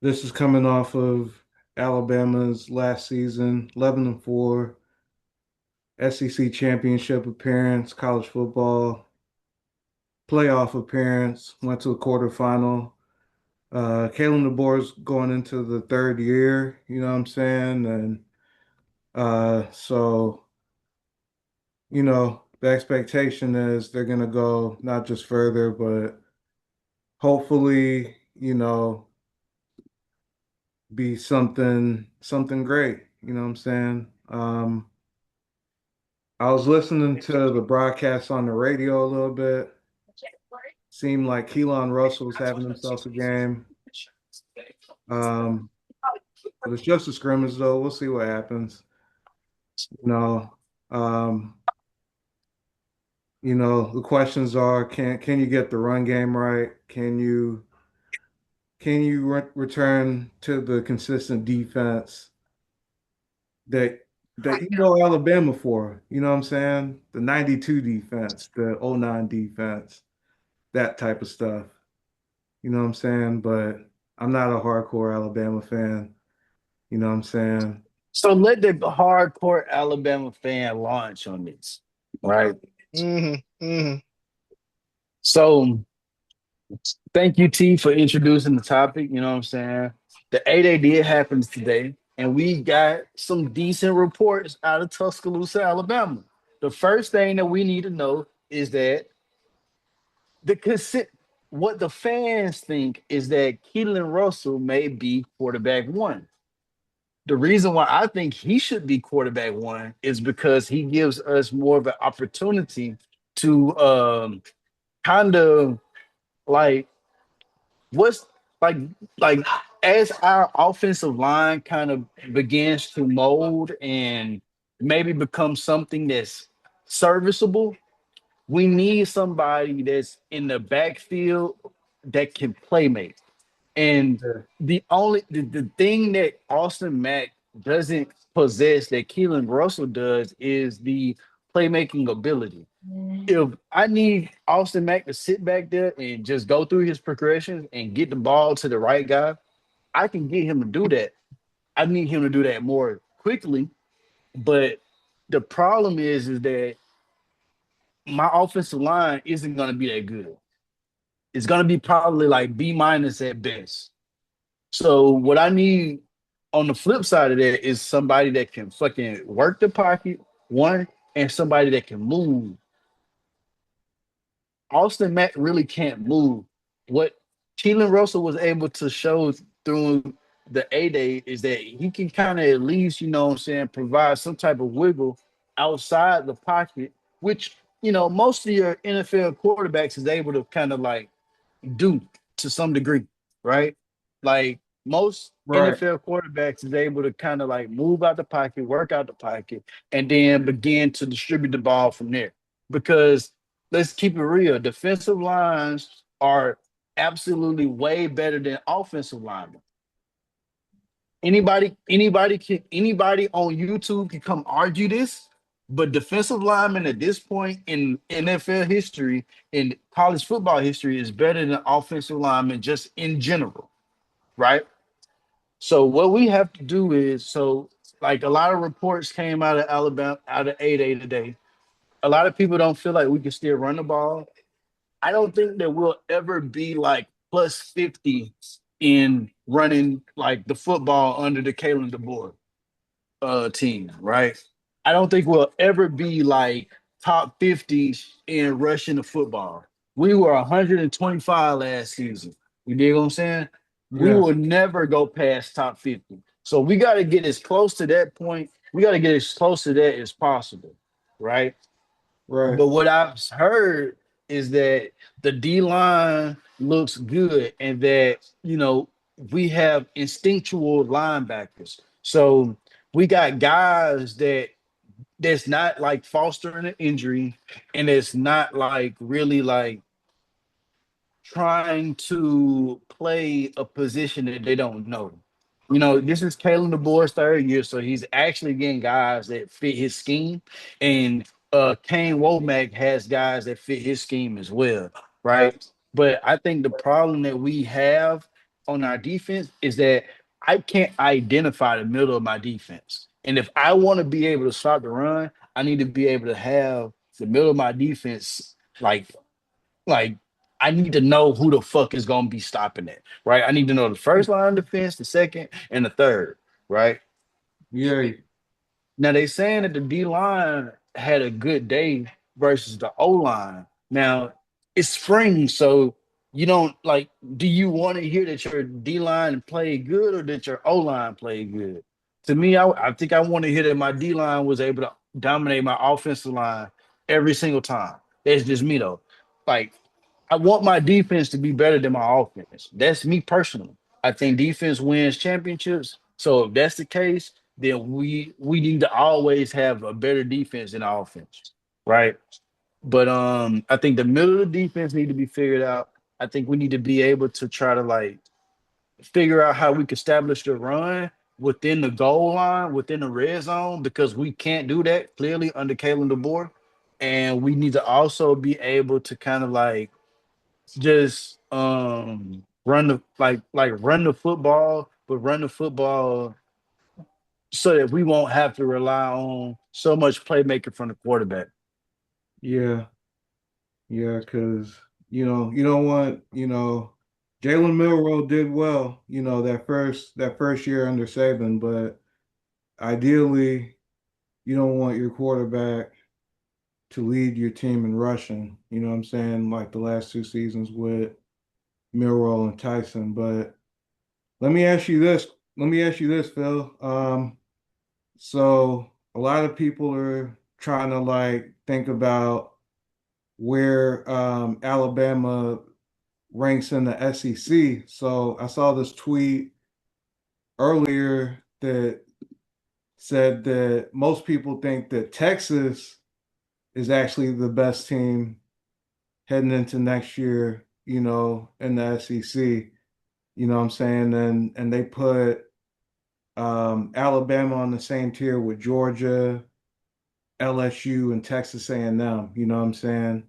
this is coming off of Alabama's last season, 11-4, SEC championship appearance, college football playoff appearance, went to the quarterfinal. Kalen DeBoer's going into the third year, you know what I'm saying? And so, the expectation is they're gonna go not just further, but hopefully, be something great. You know what I'm saying? I was listening to the broadcast on the radio a little bit. Seemed like Keelan Russell was having himself a game. Um, but it's just a scrimmage though. We'll see what happens. You know, um, the questions are can you get the run game right? Can you return to the consistent defense that you know Alabama for? You know what I'm saying? The 92 defense, the '09 defense, that type of stuff. You know what I'm saying? But I'm not a hardcore Alabama fan. You know what I'm saying? so let the hardcore Alabama fan launch on this, right? Mm-hmm. Mm-hmm. So thank you, T, for introducing the topic. You know what I'm saying? The 8A did happen today, and we got some decent reports out of Tuscaloosa, Alabama. The first thing that we need to know is that the consent, what the fans think is that Keelan Russell may be quarterback one. The reason why I think he should be quarterback one is because he gives us more of an opportunity to kind of like what's like like as our offensive line kind of begins to mold and maybe become something that's serviceable, we need somebody that's in the backfield that can play make. And Yeah. the thing that Austin Mack doesn't possess that Keelan Russell does is the playmaking ability. If I need Austin Mack to sit back there and just go through his progressions and get the ball to the right guy, I can get him to do that. I need him to do that more quickly. But the problem is that my offensive line isn't going to be that good. It's going to be probably like B minus at best. So what I need on the flip side of that is somebody that can fucking work the pocket, one, and somebody that can move. Austin Mack really can't move. What Keelan Russell was able to show through the A Day is that he can kind of at least, you know what I'm saying, provide some type of wiggle outside the pocket, which, you know, most of your NFL quarterbacks is able to kind of like do to some degree, right? Like most Right. NFL quarterbacks is able to kind of like move out the pocket, work out the pocket, and then begin to distribute the ball from there. Because let's keep it real, defensive lines are absolutely way better than offensive linemen. Anybody on YouTube can come argue this, but defensive linemen at this point in NFL history, in college football history, is better than offensive linemen just in general, right? So what we have to do is like a lot of reports came out of Alabama, out of 8A today. A lot of people don't feel like we can still run the ball. I don't think that we'll ever be like plus 50 in running like the football under the Kalen DeBoer team, right? I don't think we'll ever be like top 50 in rushing the football. We were 125 last season. You dig what I'm saying? We Yeah. will never go past top 50. So we got to get as close to that point. We got to get as close to that as possible, right? Right. But what I've heard is that the D line looks good and that, you know, we have instinctual linebackers. So we got guys that's not like fostering an injury and it's not like really like trying to play a position that they don't know. You know, this is Kalen DeBoer's third year, so he's actually getting guys that fit his scheme. And Kane Womack has guys that fit his scheme as well, right? But I think the problem that we have on our defense is that I can't identify the middle of my defense. And if I want to be able to stop the run, I need to be able to have the middle of my defense like I need to know who the fuck is gonna be stopping it, right? I need to know the first line of defense, the second, and the third, right? Yeah. Now they saying that the D line had a good day versus the O line. Now it's spring, so you don't like. Do you want to hear that your D line played good or that your O line played good? To me, I think I want to hear that my D line was able to dominate my offensive line every single time. That's just me though. Like I want my defense to be better than my offense. That's me personally. I think defense wins championships. So if that's the case, then we need to always have a better defense than offense, right? But I think the middle of the defense need to be figured out. I think we need to be able to try to like figure out how we can establish the run within the goal line, within the red zone, because we can't do that clearly under Kalen DeBoer. And we need to also be able to kind of like just run the run the football, but run the football so that we won't have to rely on so much playmaking from the quarterback. Yeah. Yeah. Because you don't want Jalen Milroe did well, that first year under Saban, but ideally, you don't want your quarterback to lead your team in rushing. You know what I'm saying? Like the last 2 seasons with Milroe and Tyson. But let me ask you this. Let me ask you this, Phil. So a lot of people are trying to like think about where Alabama ranks in the SEC. So I saw this tweet earlier that said that most people think that Texas is actually the best team heading into next year, in the SEC. You know what I'm saying? And they put Alabama on the same tier with Georgia, LSU, and Texas A&M. You know what I'm saying?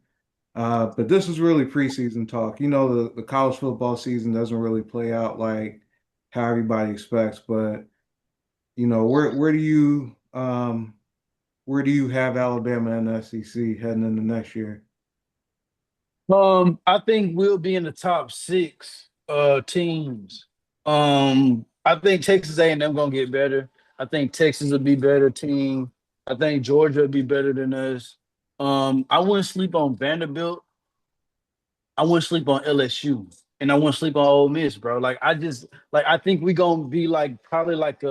But this is really preseason talk. The college football season doesn't really play out like how everybody expects. But where do you have Alabama and the SEC heading into next year? I think we'll be in the top six teams. I think Texas A&M gonna get better. I think Texas will be better team. I think Georgia will be better than us. I wouldn't sleep on Vanderbilt. I wouldn't sleep on LSU. And I wouldn't sleep on Ole Miss, bro. I think we gonna be like probably like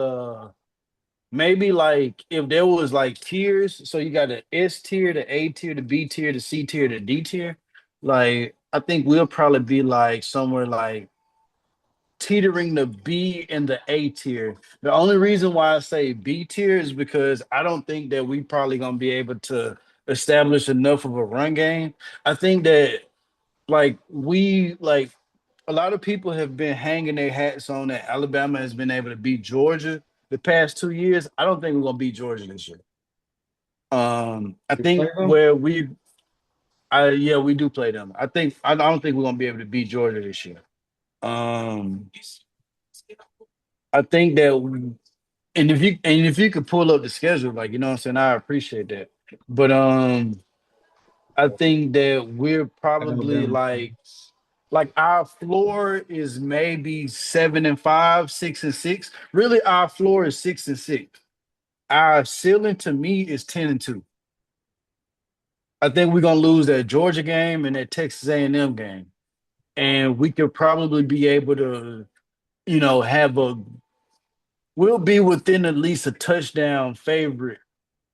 maybe like if there was like tiers, so you got the S tier, the A tier, the B tier, the C tier, the D tier. Like I think we'll probably be like somewhere like teetering the B and the A tier. The only reason why I say B tier is because I don't think that we probably gonna be able to establish enough of a run game. I think that like a lot of people have been hanging their hats on that Alabama has been able to beat Georgia the past 2 years. I don't think we're gonna beat Georgia this year. I You play think them? where yeah, we do play them. I don't think we're gonna be able to beat Georgia this year. Um, I think that, and if you could pull up the schedule, like you know what I'm saying, I appreciate that. But I think that we're probably Alabama. like our floor is maybe 7-5, 6-6. Really, our floor is 6-6. Our ceiling to me is 10-2. I think we're gonna lose that Georgia game and that Texas A&M game, and we could probably be able to, have a we'll be within at least a touchdown favorite.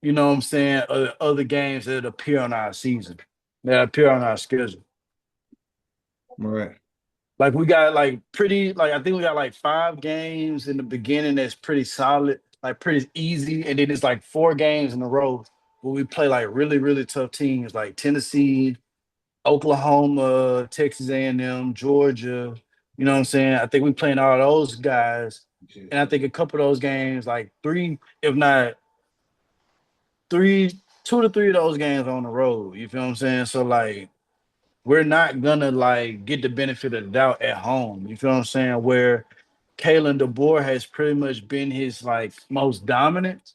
You know what I'm saying? Other games that appear on our season, that appear on our schedule. Right. Like we got like pretty like I think we got like 5 games in the beginning that's pretty solid, like pretty easy, and then it's like 4 games in a row where we play like really really tough teams like Tennessee, Oklahoma, Texas A&M, Georgia. You know what I'm saying? I think we playing all those guys, and I think a couple of those games, like three, if not three, 2 to 3 of those games on the road. You feel what I'm saying? So like we're not gonna like get the benefit of the doubt at home. You feel what I'm saying? Where Kalen DeBoer has pretty much been his like most dominant.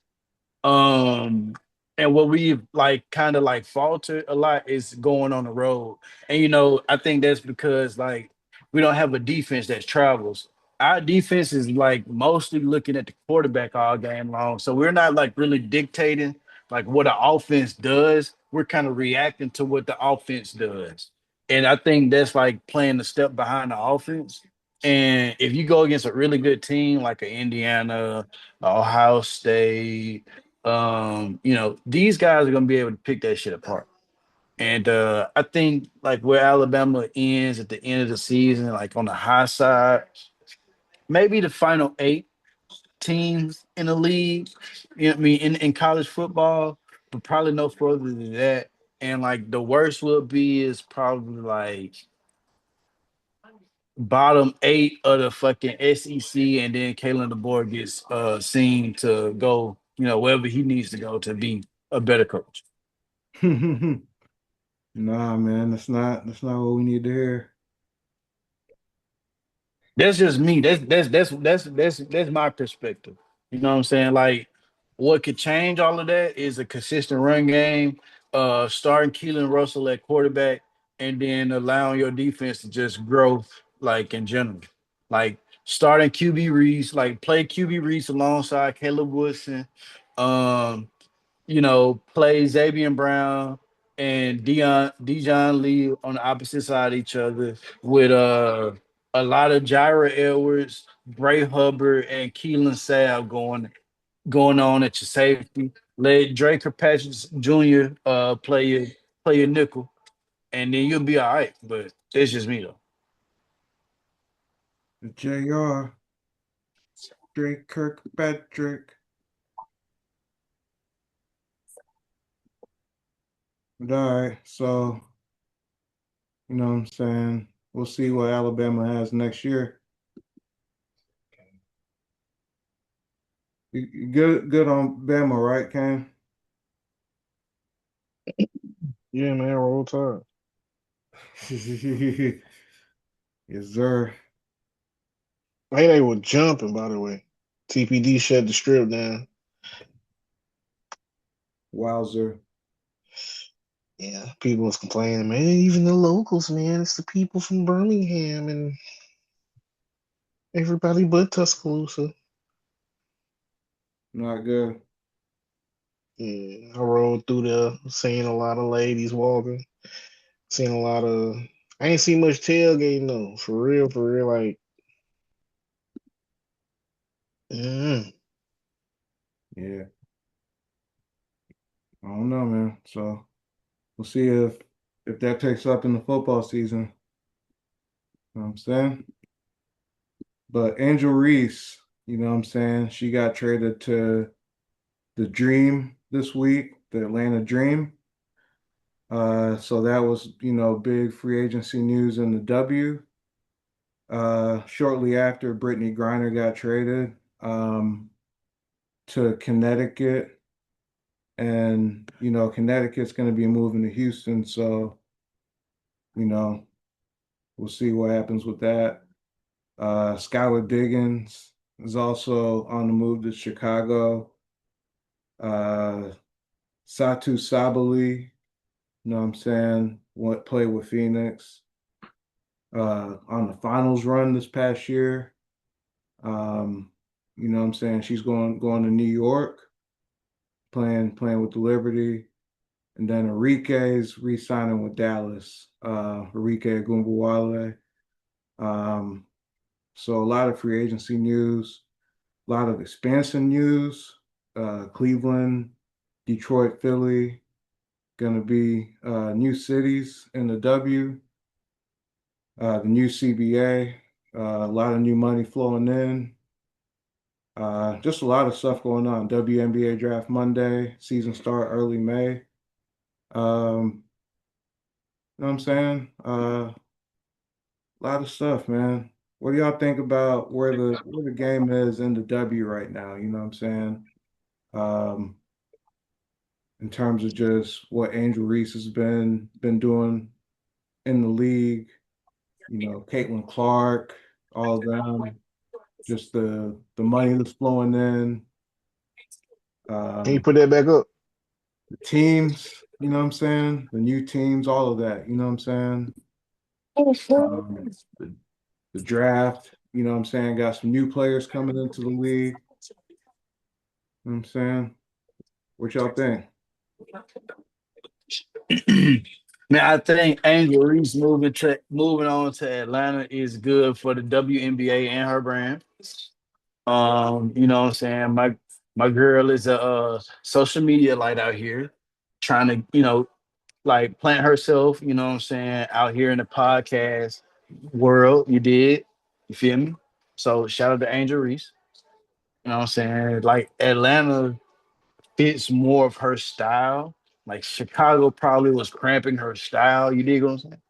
Um, and what we've like kind of like faltered a lot is going on the road. And I think that's because like we don't have a defense that travels. Our defense is like mostly looking at the quarterback all game long. So we're not like really dictating like what the offense does. We're kind of reacting to what the offense does. And I think that's like playing a step behind the offense. And if you go against a really good team like a Indiana, Ohio State, these guys are gonna be able to pick that shit apart. And I think like where Alabama ends at the end of the season, like on the high side, maybe the final 8 teams in the league, you know what I mean, in college football, but probably no further than that. And like the worst will be is probably like bottom 8 of the fucking SEC, and then Kalen DeBoer gets seen to go, wherever he needs to go to be a better coach. Nah, man, that's not what we need to hear. That's just me. That's my perspective. You know what I'm saying? Like what could change all of that is a consistent run game, starting Keelan Russell at quarterback, and then allowing your defense to just grow like in general. Like starting QB Reese, like play QB Reese alongside Caleb Woodson. Um, play Xavier Brown and Dijon Lee on the opposite side of each other with a lot of Gyra Edwards, Bray Hubbard, and Keelan Sabb going on at your safety. Let Drake Kirkpatrick Jr. Play your nickel, and then you'll be all right. But it's just me though. JR, Drake Kirkpatrick. But all right, so you know what I'm saying? We'll see what Alabama has next year. You good on Bama, right, Cam? Yeah, man, roll tide. Yes, sir. Hey, they were jumping, by the way. TPD shut the strip down. Wowzer. Yeah, people was complaining, man. Even the locals, man. It's the people from Birmingham and everybody but Tuscaloosa. Not good. Yeah, I rode through there, seeing a lot of ladies walking, seeing a lot of. I ain't seen much tailgating though, for real, for real. Like, mm, Yeah. I don't know, man. So we'll see if that takes up in the football season. You know what I'm saying? But Angel Reese, you know what I'm saying? She got traded to the Dream this week, the Atlanta Dream. So that was, big free agency news in the W. Shortly after, Brittany Griner got traded to Connecticut. And, Connecticut's going to be moving to Houston. So, you know, we'll see what happens with that. Skylar Diggins is also on the move to Chicago. Uh, Satu Sabali, you know what I'm saying, what played with Phoenix on the finals run this past year. You know what I'm saying? She's going to New York, playing with the Liberty. And then Enrique's re-signing with Dallas, Enrique Agumbawale. So a lot of free agency news, a lot of expansion news. Cleveland, Detroit, Philly, going to be new cities in the W. The new CBA, a lot of new money flowing in. Just a lot of stuff going on. WNBA draft Monday, season start early May. You know what I'm saying? A lot of stuff, man. What do y'all think about where the game is in the W right now? You know what I'm saying? Um, in terms of just what Angel Reese has been doing in the league, Caitlin Clark, all of them, just the money that's flowing in, can you um, put that back up? the teams, you know what I'm saying? The new teams, all of that, you know what I'm saying? Um, the, the draft, you know what I'm saying? Got some new players coming into the league, you know what I'm saying? What y'all think? Man, I think Angel Reese moving on to Atlanta is good for the WNBA and her brand. You know what I'm saying? My girl is a social media light out here, trying to, like plant herself, you know what I'm saying, out here in the podcast world. You did. You feel me? So shout out to Angel Reese. You know what I'm saying? Like Atlanta fits more of her style. Like Chicago probably was cramping her style. You dig what I'm saying?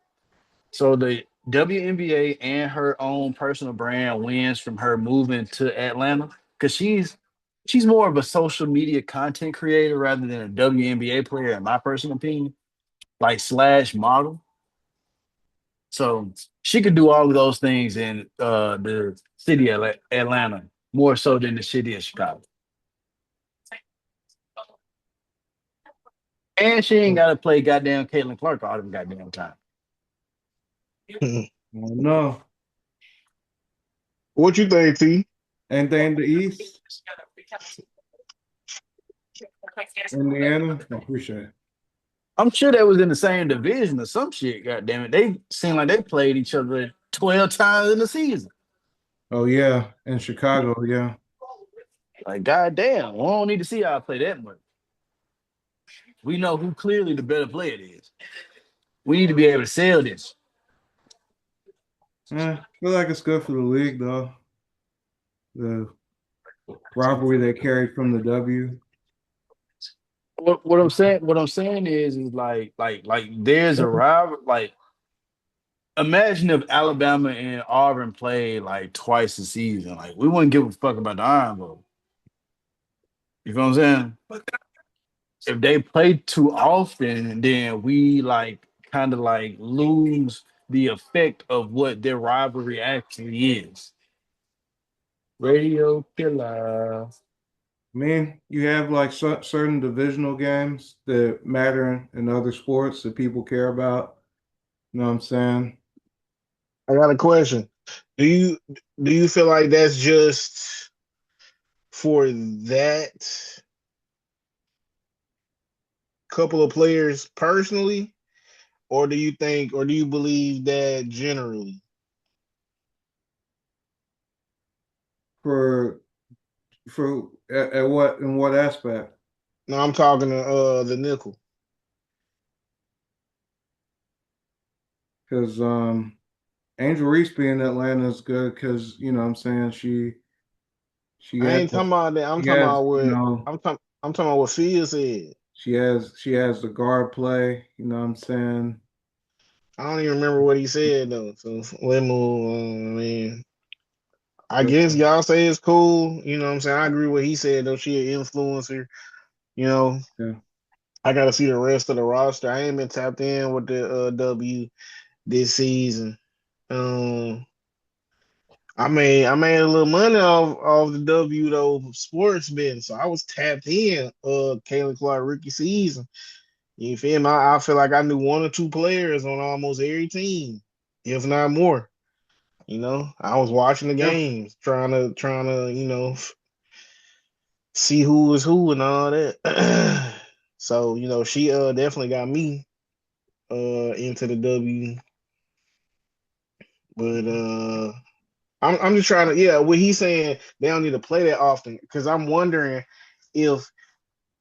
So the WNBA and her own personal brand wins from her moving to Atlanta because she's more of a social media content creator rather than a WNBA player, in my personal opinion, like slash model. So she could do all of those things in the city of Atlanta more so than the city of Chicago. And she ain't got to play goddamn Caitlin Clark all the goddamn time. I don't know. What you think, T? Anything in the East? Indiana? I appreciate it. I'm sure they was in the same division or some shit. God damn it, they seem like they played each other 12 times in the season. Oh yeah, in Chicago, yeah. Like, goddamn, we don't need to see y'all play that much. We know who clearly the better player is. We need to be able to sell this. I feel like it's good for the league though. The rivalry they carried from the W. What I'm saying is like there's a rival. Like, imagine if Alabama and Auburn played like twice a season. Like, we wouldn't give a fuck about the Iron Bowl. You know what I'm saying? If they play too often, then we like kind of like lose the effect of what their rivalry actually is. Radio killer. I mean, you have like certain divisional games that matter in other sports that people care about. You know what I'm saying? I got a question. Do you do you feel like that's just for that couple of players personally, or do you think, or do you believe that generally? For at what in what aspect? No, I'm talking to the nickel. Because Angel Reese being in Atlanta is good because you know what I'm saying she I has ain't talking about that. I'm she talking has about you what know I'm talking about what Phil said. she has the guard play. You know what I'm saying? I don't even remember what he said though. So let's move on. I mean, I But, guess y'all say it's cool. You know what I'm saying? I agree with what he said though. She an influencer. You know, yeah. I gotta see the rest of the roster. I ain't been tapped in with the W this season. Um, I made a little money off the W though sports betting, so I was tapped in. Kalen Clark rookie season. You feel me? I feel like I knew one or two players on almost every team, if not more. You know, I was watching the Yeah. games, trying to see who was who and all that. So she definitely got me into the W, but I'm just trying to, yeah, what he's saying, they don't need to play that often because I'm wondering if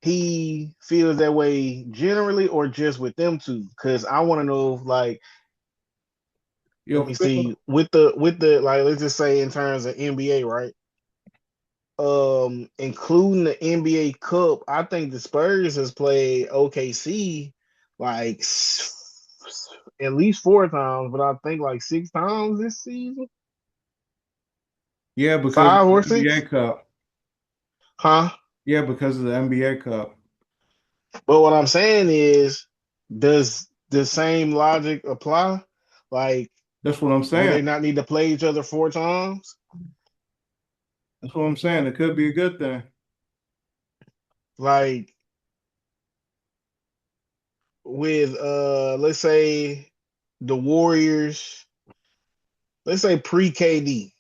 he feels that way generally or just with them two. Because I want to know, like, let Yo, me Phil, see, with the like, let's just say in terms of NBA, right? Including the NBA Cup, I think the Spurs has played OKC like at least 4 times, but I think like 6 times this season, yeah, because of five the or NBA six, Cup. huh? Yeah, because of the NBA Cup. But what I'm saying is, does the same logic apply? Like, That's what I'm do saying. they not need to play each other 4 times? That's what I'm saying. It could be a good thing. Like with let's say the Warriors, let's say pre KD.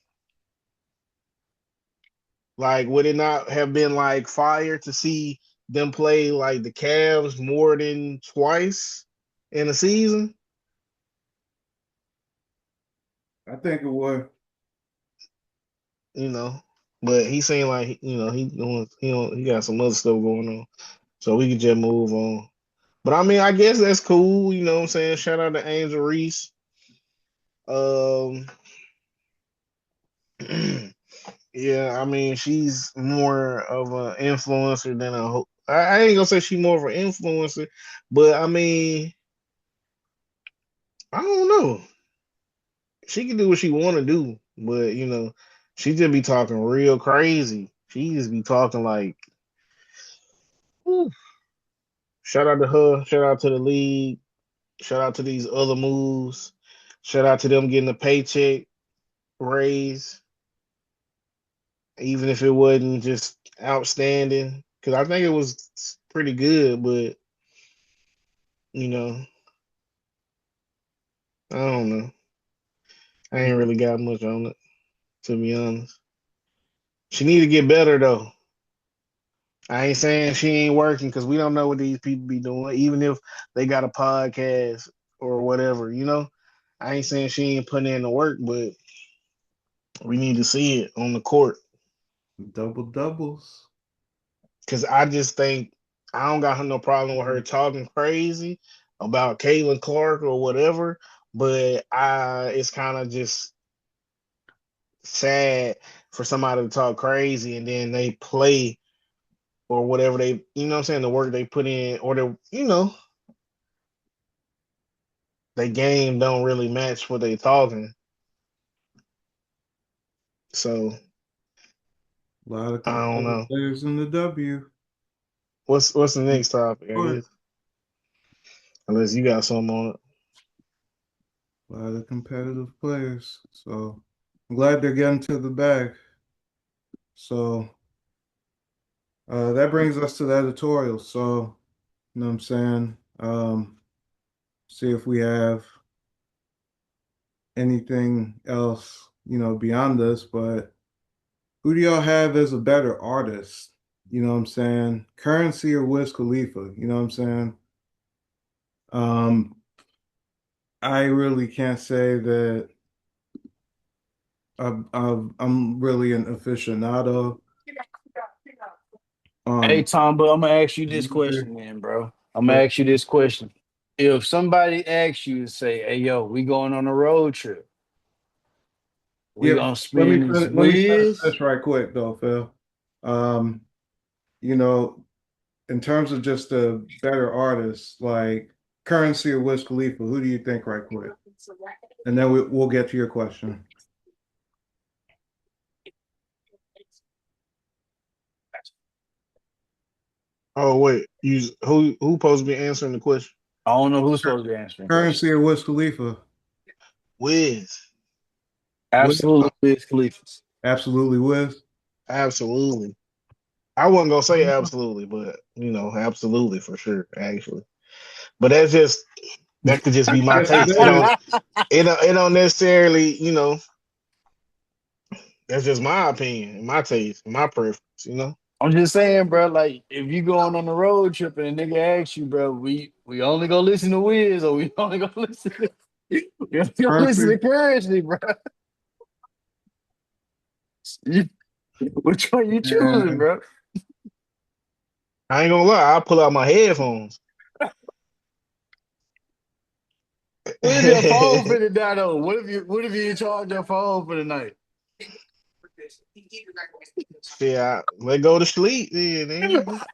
Like, would it not have been like fire to see them play like the Cavs more than twice in a season? I think it would. You know, but he seemed like he got some other stuff going on, so we could just move on. But I mean, I guess that's cool. You know what I'm saying? Shout out to Angel Reese. Um, yeah, I mean, she's more of an influencer than a. I ain't gonna say she's more of an influencer, but I mean, I don't know. She can do what she want to do, but she just be talking real crazy. She just be talking like, whew. Shout out to her. Shout out to the league. Shout out to these other moves. Shout out to them getting a paycheck raise, even if it wasn't just outstanding. Because I think it was pretty good, but you know, I don't know. I ain't really got much on it. to be honest. She need to get better though. I ain't saying she ain't working because we don't know what these people be doing, even if they got a podcast or whatever, you know. I ain't saying she ain't putting in the work, but we need to see it on the court. Double doubles. Cause I just think I don't got no problem with her talking crazy about Caitlin Clark or whatever, but it's kind of just sad for somebody to talk crazy and then they play or whatever they, you know what I'm saying, the work they put in or they game don't really match what they talking. So A lot of I don't competitive know. players in the W. What's the next topic, I guess? Unless you got something on it. A lot of competitive players. So I'm glad they're getting to the bag. So that brings us to the editorial. So, you know what I'm saying? See if we have anything else, beyond this, but who do y'all have as a better artist? You know what I'm saying? Currency or Wiz Khalifa? You know what I'm saying? Um, I really can't say that I'm really an aficionado. Hey Um, Tom, but I'm gonna ask you this either, question, man, bro. I'm gonna but ask you this question. If somebody asks you to say, "Hey, yo, we going on a road trip. We yeah, gonna let me spin this let me finish whiz?" this right quick though, Phil. Um, you know, in terms of just a better artist, like Currency or Wiz Khalifa, who do you think right quick? And then we'll get to your question. Oh wait, who supposed to be answering the question? I don't know who's supposed to be answering Currency questions. or Wiz Khalifa? Wiz. Wiz, Absolutely, Wiz Khalifa. absolutely Wiz. Absolutely. I wasn't gonna say absolutely, but absolutely for sure, actually. But that could just be my Yes, it taste. It is. don't it don't necessarily, that's just my opinion, my taste, my preference. I'm just saying, bro. Like, if you going on a road trip and a nigga asks you, bro, we only gonna listen to Wiz or we only gonna listen to we only gonna listen Currency. to Currency, bro. You, which one you choosing, And bro? I ain't gonna lie, I'll pull out my headphones. What if your phone finna die though? What if you charge your phone for the night? Shit, let go to sleep then, nigga.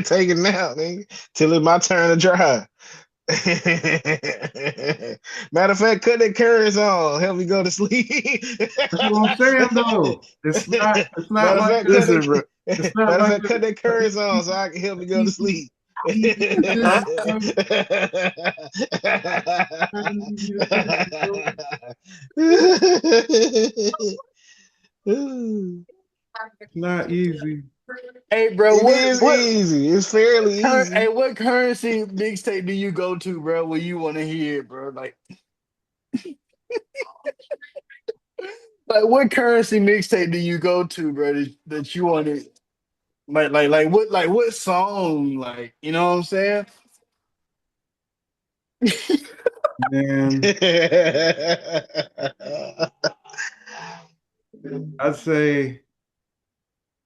Take a nap, nigga, till it's my turn to drive. Matter of fact, cut that curtains on. Help me go to sleep. that's what I'm saying though. It's not Matter of like fact, it's, Listen, bro. it's not matter of like fact, cut that curtains on so I can help me go to easy, sleep. easy decision, bro. Not an easy decision, bro. It's not easy. Hey, bro, It what is what easy. It's fairly hey, easy. what Currency mixtape do you go to, bro, when you want to hear it, bro? Like what Currency mixtape do you go to, bro, that you want to what song, like, you know what I'm saying? Man, I'd say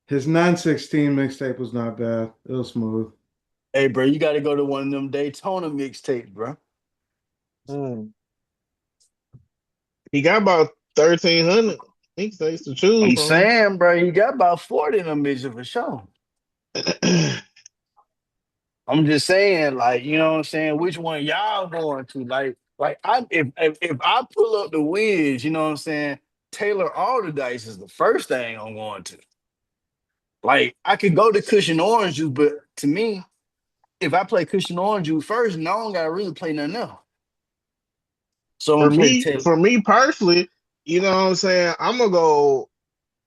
his 916 mixtape was not bad. It was smooth. Hey, bro, you got to go to one of them Daytona mixtapes, bro. Mm. He got about 1,300 mixtapes to choose I'm from. saying, bro, you got about 40 of them bitches for sure. I'm just saying, like, you know what I'm saying? Which one y'all going to? Like I if I pull up the Wiz, you know what I'm saying? Taylor Alderdice is the first thing I'm going to. Like, I could go to Cushion Orange Juice, but to me, if I play Cushion Orange Juice first, no, I don't gotta really play nothing else. So I'm for gonna play me, Taylor. for me personally, you know what I'm saying? I'm gonna go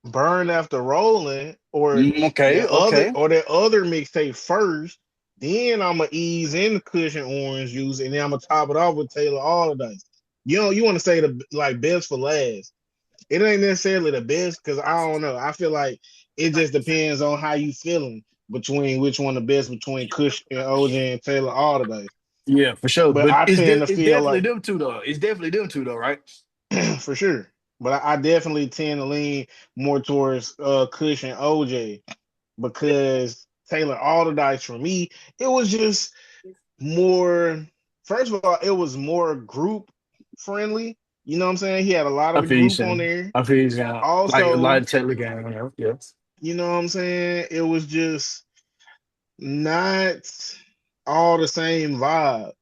burn after rolling Okay, okay. or that other mixtape first. Then I'm gonna ease into Cushion Orange Juice, and then I'm gonna top it off with Taylor Allderdice. You want to say the like best for last. it ain't necessarily the best because I don't know. I feel like it just depends on how you feeling between which one the best between Kush and OJ and Taylor Alderdice. Yeah, for sure. But But I tend to it's feel definitely like them two though. It's definitely them two though, right? for sure. But I definitely tend to lean more towards Kush and OJ because Taylor Alderdice for me, it was just more. First of all, it was more group friendly. You know what I'm saying? He had a lot of I the feel you group on saying. there. I feel you saying. Like a lot Also, of Telegram, yeah. you know what I'm saying? It was just not all the same vibes.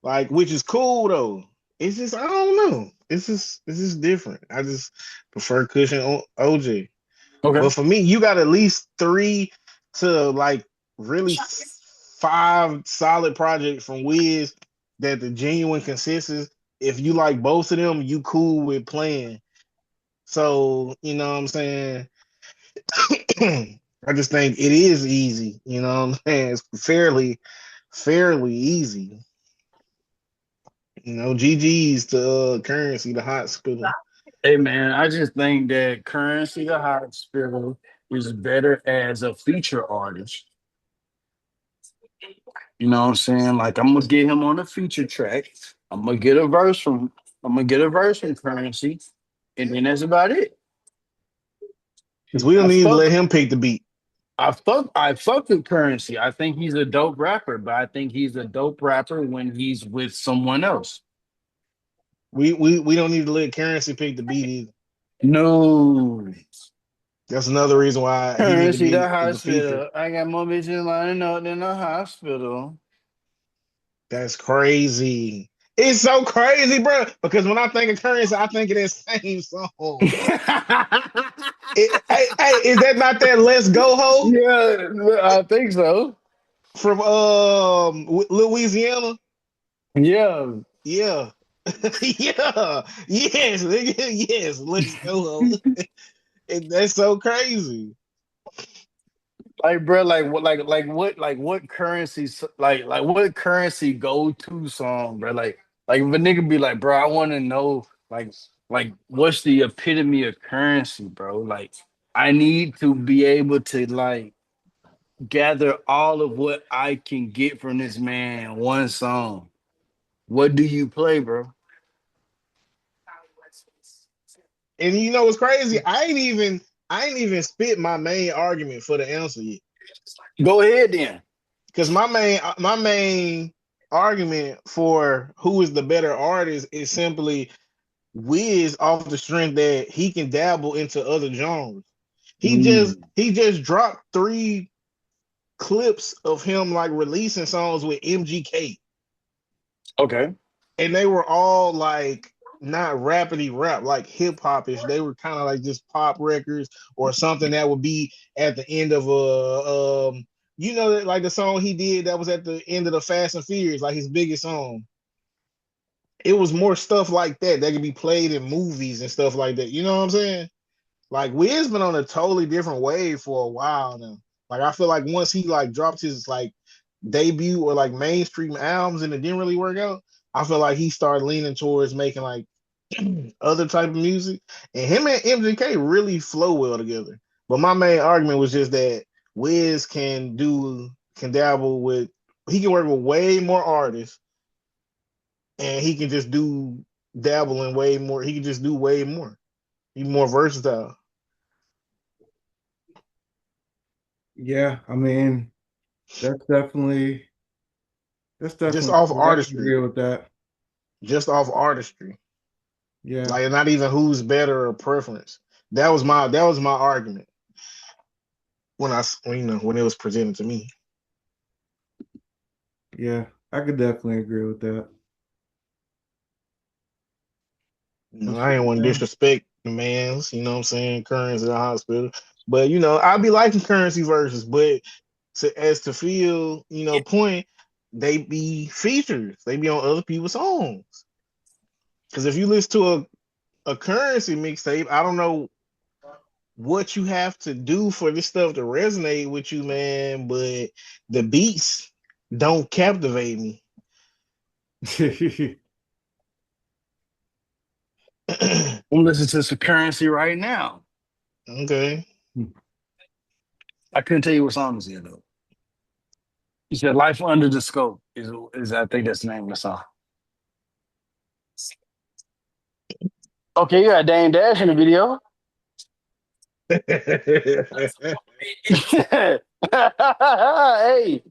Like, which is cool though. It's just I don't know. It's just different. I just prefer Cushion OJ. Okay. But for me, you got at least three to like really five solid projects from Wiz that the genuine consensus. If you like both of them, you cool with playing. So you know what I'm saying. I just think it is easy. You know what I'm saying. It's fairly easy. You know, GG's to Currency, the hot spittle. Hey man, I just think that Currency the Hospital is better as a feature artist. You know what I'm saying? Like I'm gonna get him on a feature track. I'm gonna get a verse from I'm gonna get a verse from Currency, and then that's about it. Because we don't I need to let fuck him pick the beat. I fuck with Currency. I think he's a dope rapper, but I think he's a dope rapper when he's with someone else. We don't need to let Currency pick the beat either. No. That's another reason why he need to Currency be the as a feature. hospital. I got more bitches lining up in the hospital. That's crazy. It's so crazy, bro. Because when I think of Currency, I think of that same song. Hey, is that not that Let's Go Ho Yeah, I think so. from Louisiana? Yeah. Yeah. Yeah. Yes, nigga. Yes. Let's go ho. That's so crazy. Like bro, like what currency what currency go to song, bro? Like if a nigga be like, bro, I want to know like what's the epitome of currency, bro? Like I need to be able to like gather all of what I can get from this man in one song. What do you play, bro? And you know what's crazy? I ain't even spit my main argument for the answer yet. Go ahead then. Because my main argument for who is the better artist is simply Wiz off the strength that he can dabble into other genres. He just Mm, he just dropped three clips of him like releasing songs with MGK, okay. and they were all like not rapidy rap, like hip hopish. They were kind of like just pop records or something that would be at the end of a like the song he did that was at the end of the Fast and Furious, like his biggest song. It was more stuff like that could be played in movies and stuff like that. You know what I'm saying? Like Wiz been on a totally different wave for a while now. Like I feel like once he like dropped his like debut or like mainstream albums and it didn't really work out, I feel like he started leaning towards making like other type of music. And him and MGK really flow well together. But my main argument was just that Wiz can dabble with he can work with way more artists and he can just do dabble in way more. He can just do way more. He's more versatile. Yeah, I mean, that's definitely that's Just definitely off true. I can artistry. agree with that. Just off artistry. Yeah, Like not even who's better or preference. That was my argument when it was presented to me. yeah, I could definitely agree with that. That's I what, ain't want to yeah. disrespect the man's, you know what I'm saying, Currency in the hospital. But I'll be liking Currency verses, but as to feel, point, they be features. They be on other people's songs. Because if you listen to a Currency mixtape, I don't know what you have to do for this stuff to resonate with you, man, but the beats don't captivate me. I'm listening to some Currency right now. Okay. I couldn't tell you what song is it though. You said "Life Under the Scope" is I think that's the name of the song. Okay, you got Dame Dash in the video. Hey,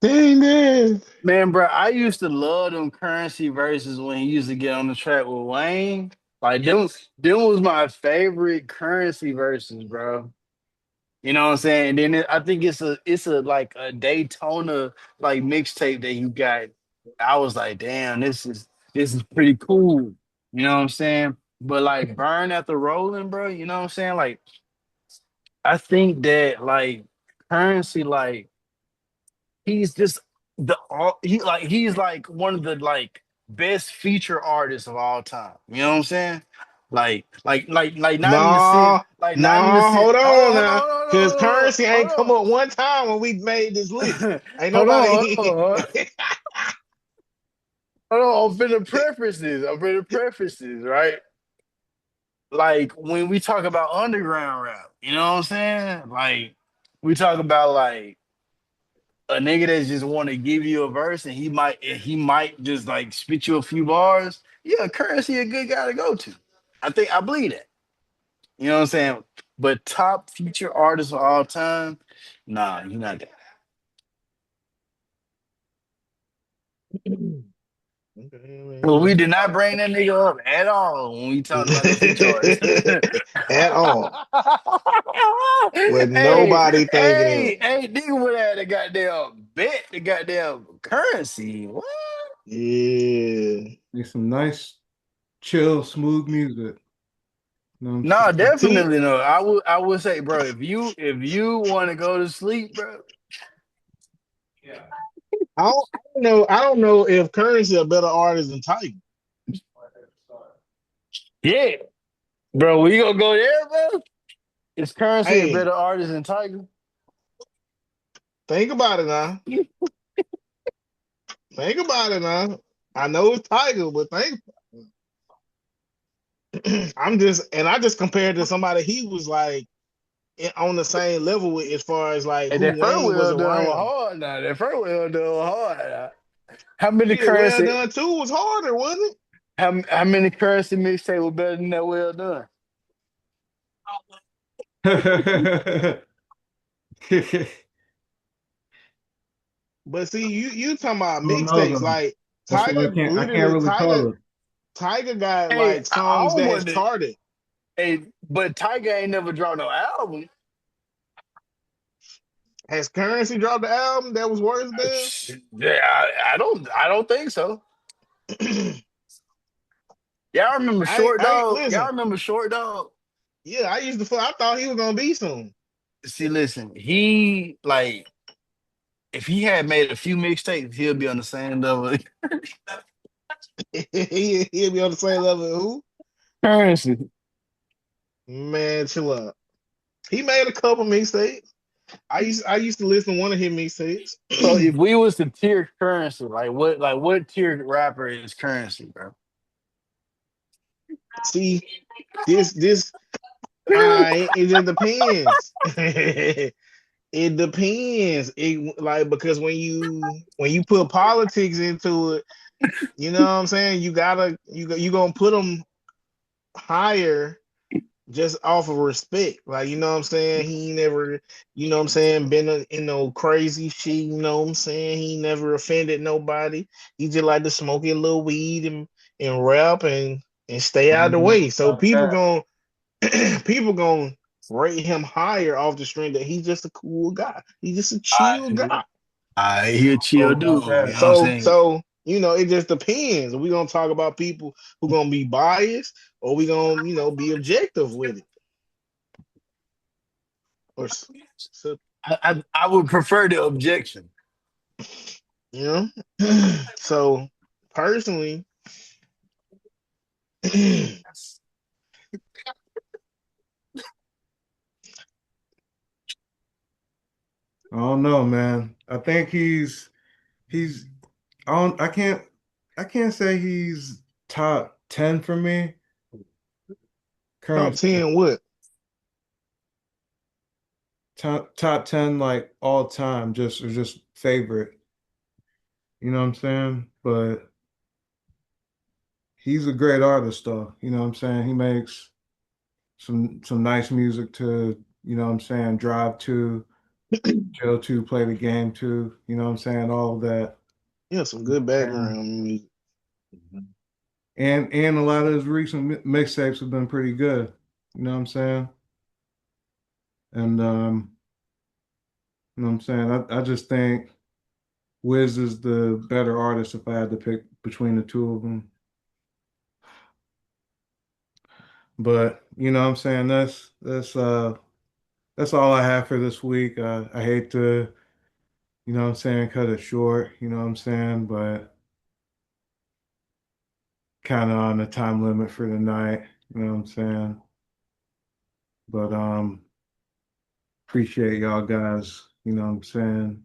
Dang that. man, bro, I used to love them Currency verses when he used to get on the track with Wayne. Like them was my favorite Currency verses, bro. You know what I'm saying? And then I think it's a like a Daytona like mixtape that you got. I was like, damn, this is pretty cool. You know what I'm saying? But like Burn After Rolling, bro, you know what I'm saying? Like I think that like Currency, like he's just he's like one of the like best feature artists of all time. You know what I'm saying? Like not in the sense, Nah, like not in the nah, sense. hold on now. Cause Hold currency on, ain't come hold up one time when we made this on, list. Ain't hold on, hold nobody. on, hold on. I'm finna preface this. I'm finna preface this, right? Like when we talk about underground rap, you know what I'm saying? Like we talk about like a nigga that just want to give you a verse and he might just like spit you a few bars. Yeah, Currency a good guy to go to. I believe that. You know what I'm saying? But top feature artist of all time, nah, you're not that. Okay, Well, we did not bring that nigga up at all when we talked about the feature artist. at all. With hey, nobody thinking him. nigga would have the goddamn bet the goddamn Currency. What? Yeah. Make some nice, chill, smooth music. Know what I'm No, saying? See, definitely no. I would say, bro, if you want to go to sleep, bro, I don't know if Currency a better artist than Tiger. yeah, bro, we gonna go there, bro. Is Currency a Hey, better artist than Tiger? think about it now. Think about it now. I know it's Tiger, but think I just compared to somebody he was like on the same level with as far as like And who that Wayne was Furwell done was around. hard now. That Furwell done was hard now. How many Shit, well currency? done too was harder, wasn't How many currency mixtape was better than that well done? I But see, you talking about don't know mixtapes though. like That's why Tiger? I can't Literally, really call it. Tiger got Hey, like I songs don't that's want to. charted. Hey, but Tiger ain't never dropped no album. Has Currency dropped the album that was worse than? Yeah, I don't think so. Y'all remember Short I Dog? Y'all listen. remember Short Dog? Yeah, I thought he was gonna be soon. See, listen, he like if he had made a few mixtapes, he'll be on the same level. He'll be on the same level as who? Currency. Man, chill out. He made a couple mixtapes. I used to listen to one of his mixtapes. So if we was to tier Currency, like what tier rapper is Currency, bro? See, this it just depends. It depends. It like because when you put politics into it, you know what I'm saying? You gonna put them higher just off of respect. Like, you know what I'm saying? He ain't never, you know what I'm saying, been in no crazy shit, you know what I'm saying? He never offended nobody. He just like to smoke a little weed and rap and stay I out of don't the know way. So about people that. going people going to rate him higher off the strength that he's just a cool guy. He's just a chill I guy. I hear Know chill dude. about You know that. what I'm So saying? so it just depends. Are we gonna talk about people who gonna be biased, or we gonna be objective with it, or so I would prefer the objection. you know. So personally, I don't know, man. I think he's I can't say he's top. 10 for me. Top Current 10 what? top 10 like all time, just favorite. You know what I'm saying? But he's a great artist though. You know what I'm saying? He makes some nice music to, you know what I'm saying, drive to, chill to, play the game to, you know what I'm saying, all of that. Yeah, some good And background music. and a lot of his recent mixtapes have been pretty good. You know what I'm saying? And you know what I'm saying? I just think Wiz is the better artist if I had to pick between the two of them. But you know what I'm saying? That's all I have for this week. I hate to, you know what I'm saying, cut it short, you know what I'm saying, but kind of on the time limit for the night, you know what I'm saying? But appreciate y'all guys, you know what I'm saying,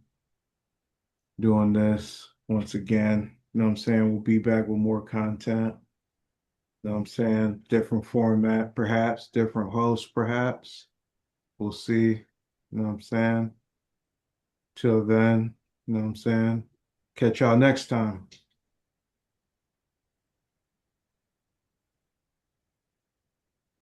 doing this once again. You know what I'm saying? We'll be back with more content. You know what I'm saying? Different format, perhaps, different hosts, perhaps. We'll see. You know what I'm saying? Till then, you know what I'm saying? Catch y'all next time.